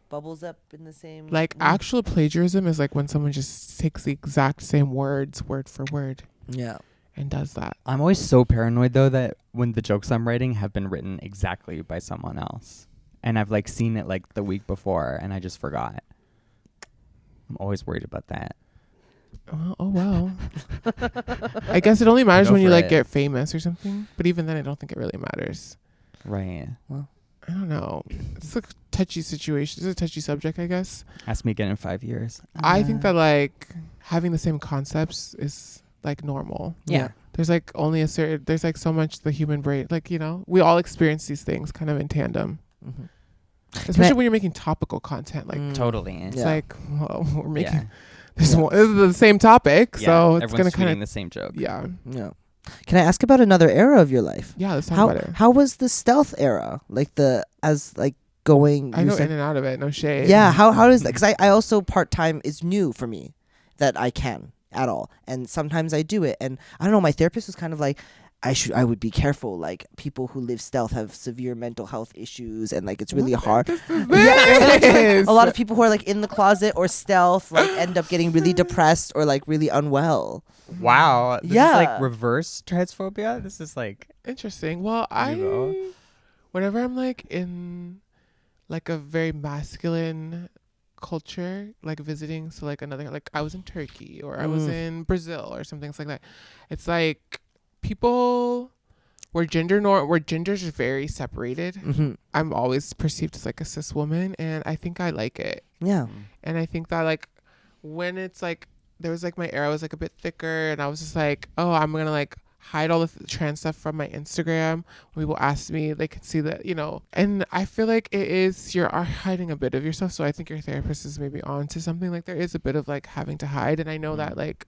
bubbles up in the same Like actual plagiarism is like when someone just takes the exact same words word for word yeah. and does that. I'm always so paranoid though that when the jokes I'm writing have been written exactly by someone else, and I've like seen it like the week before, and I just forgot. I'm always worried about that. Oh well. I guess it only matters Go when you for like it. get famous or something. But even then, I don't think it really matters. Right. I don't know. It's a touchy situation. It's a touchy subject, I guess. Ask me again in 5 years. I think that like having the same concepts is like normal. Yeah. There's like only a certain. There's like so much the human brain. Like we all experience these things kind of in tandem. Mm-hmm. Especially when you're making topical content. Like Totally. it's Yeah. like we're making. Yeah. This is the same topic, Yeah, so it's everyone's gonna kind tweeting the same joke. of yeah. Can I ask about another era of your life? Yeah, let's talk about it. How was the stealth era? Like going. I you go said- in and out of it. No shade. Yeah. How does that? Because I also part-time is new for me, that I can at all, and sometimes I do it, and I don't know. My therapist was kind of like, I would be careful. Like people who live stealth have severe mental health issues, and like it's really hard. This is Yeah, this. a lot of people who are like in the closet or stealth like end up getting really depressed or like really unwell. Wow. This Yeah. is like reverse transphobia. This is like Interesting. Well, Diva. whenever I'm like in like a very masculine culture, like visiting, so like another, like I was in Turkey or I was in Brazil or something like that. It's like people where genders are very separated. Mm-hmm. I'm always perceived as like a cis woman, and I think I like it. Yeah. And I think that like when it's like there was like my hair was like a bit thicker, and I was just like, oh, I'm gonna like hide all the trans stuff from my Instagram. When people ask me, they can see that, and I feel like you're hiding a bit of yourself. So I think your therapist is maybe on to something. Like there is a bit of like having to hide, and I know that like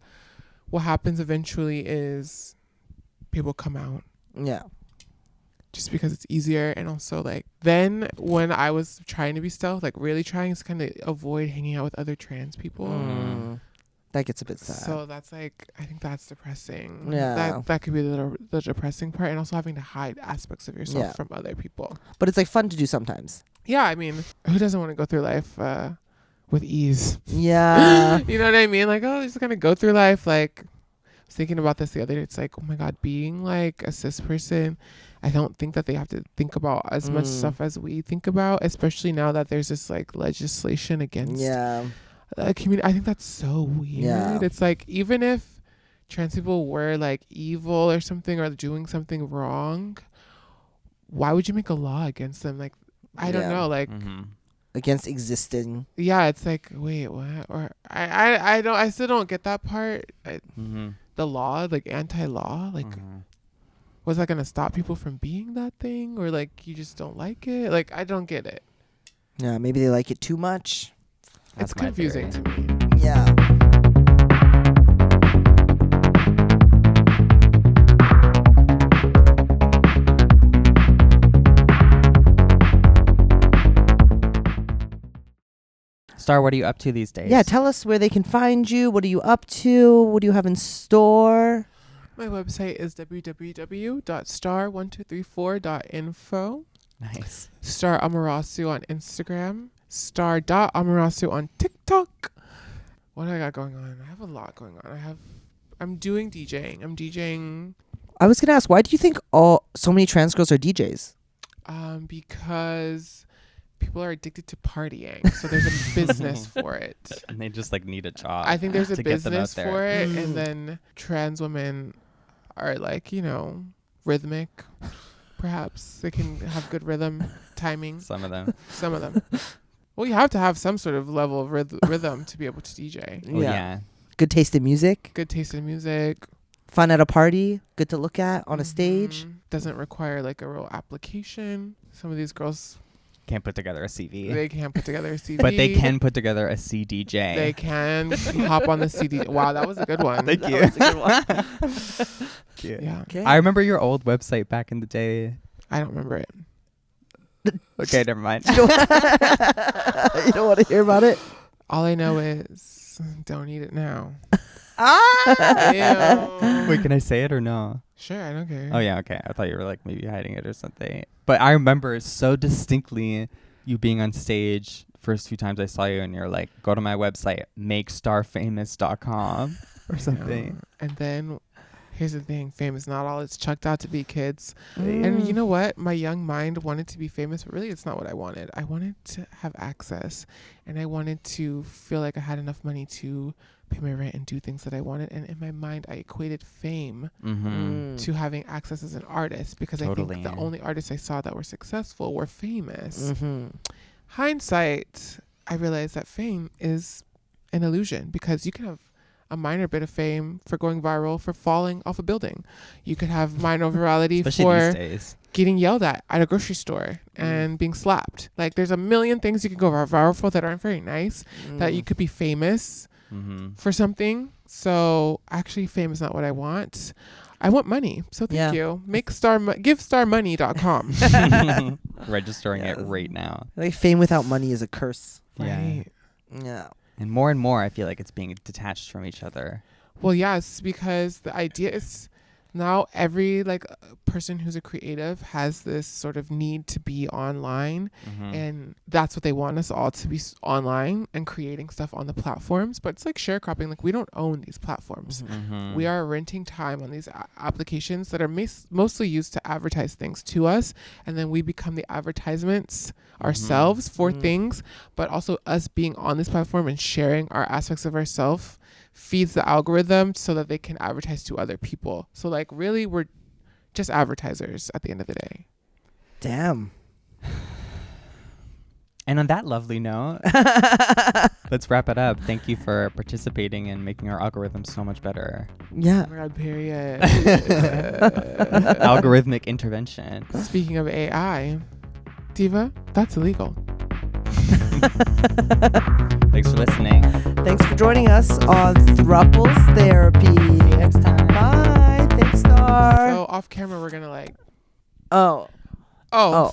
what happens eventually is people come out. Yeah. Just because it's easier. And also like then when I was trying to be stealth, like really trying to kind of avoid hanging out with other trans people. That gets a bit sad. So that's like, I think that's depressing. Yeah. That could be the depressing part, and also having to hide aspects of yourself from other people. But it's like fun to do sometimes. Yeah, I mean, who doesn't want to go through life with ease? Yeah. You know what I mean? Like, oh, just gonna go through life. Like, I was thinking about this the other day. It's like, oh my God, being like a cis person, I don't think that they have to think about as much stuff as we think about, especially now that there's this like legislation against community. I think that's so weird. Yeah. It's like, even if trans people were like evil or something or doing something wrong, why would you make a law against them? Like, I don't know. Like, Against existing. yeah, it's like, wait, what? Or I still don't get that part. The law, like anti-law, like was that gonna stop people from being that thing, or like you just don't like it? Like, I don't get it. Yeah, maybe they like it too much. That's It's my confusing theory. to me. Yeah. Star, what are you up to these days? Yeah, tell us where they can find you. What are you up to? What do you have in store? My website is www.star1234.info. Nice. Star Amerasu on Instagram. Star.Amerasu on TikTok. What do I got going on? I have a lot going on. I'm doing DJing. I'm DJing I was gonna ask, why do you think so many trans girls are DJs? because people are addicted to partying. So there's a business for it. And they just like need a job. I think there's a to get them out business there. for it. And then trans women are like, rhythmic. Perhaps they can have good rhythm, timing. Some of them. Some of them. Well, you have to have some sort of level of rhythm to be able to DJ. Oh, yeah. Good taste in music. Good taste in music. Fun at a party. Good to look at on a stage. Doesn't require like a real application. Some of these girls, Can't put together a CV. they can't put together a CD. But they can put together a CDJ. They can hop on the CD. Wow, that was a good one. Thank you. That was a good one. Cute. Yeah. Okay. I remember your old website back in the day. I don't remember it. Okay, never mind. You don't want to hear about it? All I know is don't eat it now. Ah! Ew. Wait, can I say it or no? Sure, I don't care. Oh yeah, okay. I thought you were like maybe hiding it or something. But I remember so distinctly you being on stage first few times I saw you, and you're like, go to my website, makestarfamous.com or something. Yeah. And then here's the thing, fame is not all it's chucked out to be, kids. Mm. And you know what? My young mind wanted to be famous, but really it's not what I wanted. I wanted to have access, and I wanted to feel like I had enough money to pay my rent and do things that I wanted. And in my mind, I equated fame to having access as an artist, because I think the only artists I saw that were successful were famous. Hindsight, I realized that fame is an illusion, because you can have a minor bit of fame for going viral for falling off a building. You could have minor virality Especially for these days. getting yelled at a grocery store and being slapped. Like, there's a million things you can go viral for that aren't very nice, that you could be famous for something. So actually, fame is not what I want. I want money. So thank you. GiveStarMoney.com. Registering it right now. Like, fame without money is a curse. Right. Yeah. And more, I feel like it's being detached from each other. Well, yes, because the idea is now every person who's a creative has this sort of need to be online, and that's what they want us all to be, online and creating stuff on the platforms. But it's like sharecropping. Like, we don't own these platforms. We are renting time on these applications that are mostly used to advertise things to us, and then we become the advertisements ourselves for things. But also, us being on this platform and sharing our aspects of ourselves feeds the algorithm so that they can advertise to other people. So like, really, we're just advertisers at the end of the day. Damn. And on that lovely note, let's wrap it up. Thank you for participating and making our algorithm so much better. Yeah. Oh my God, period. Algorithmic intervention. Speaking of AI, Diva, that's illegal. Thanks for listening. Thanks for joining us on Throuples Therapy. See you next time. Bye. Thanks, Star. So off camera, we're gonna Oh. Oh.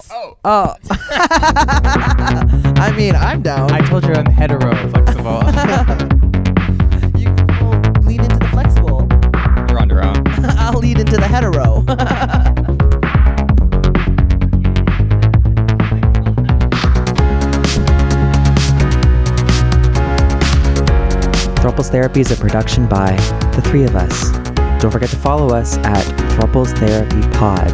I mean, I'm down. I told you I'm hetero flexible. You will lead into the flexible. You're on your own. I'll lead into the hetero. Throuples Therapy is a production by the three of us. Don't forget to follow us at Throuples Therapy Pod.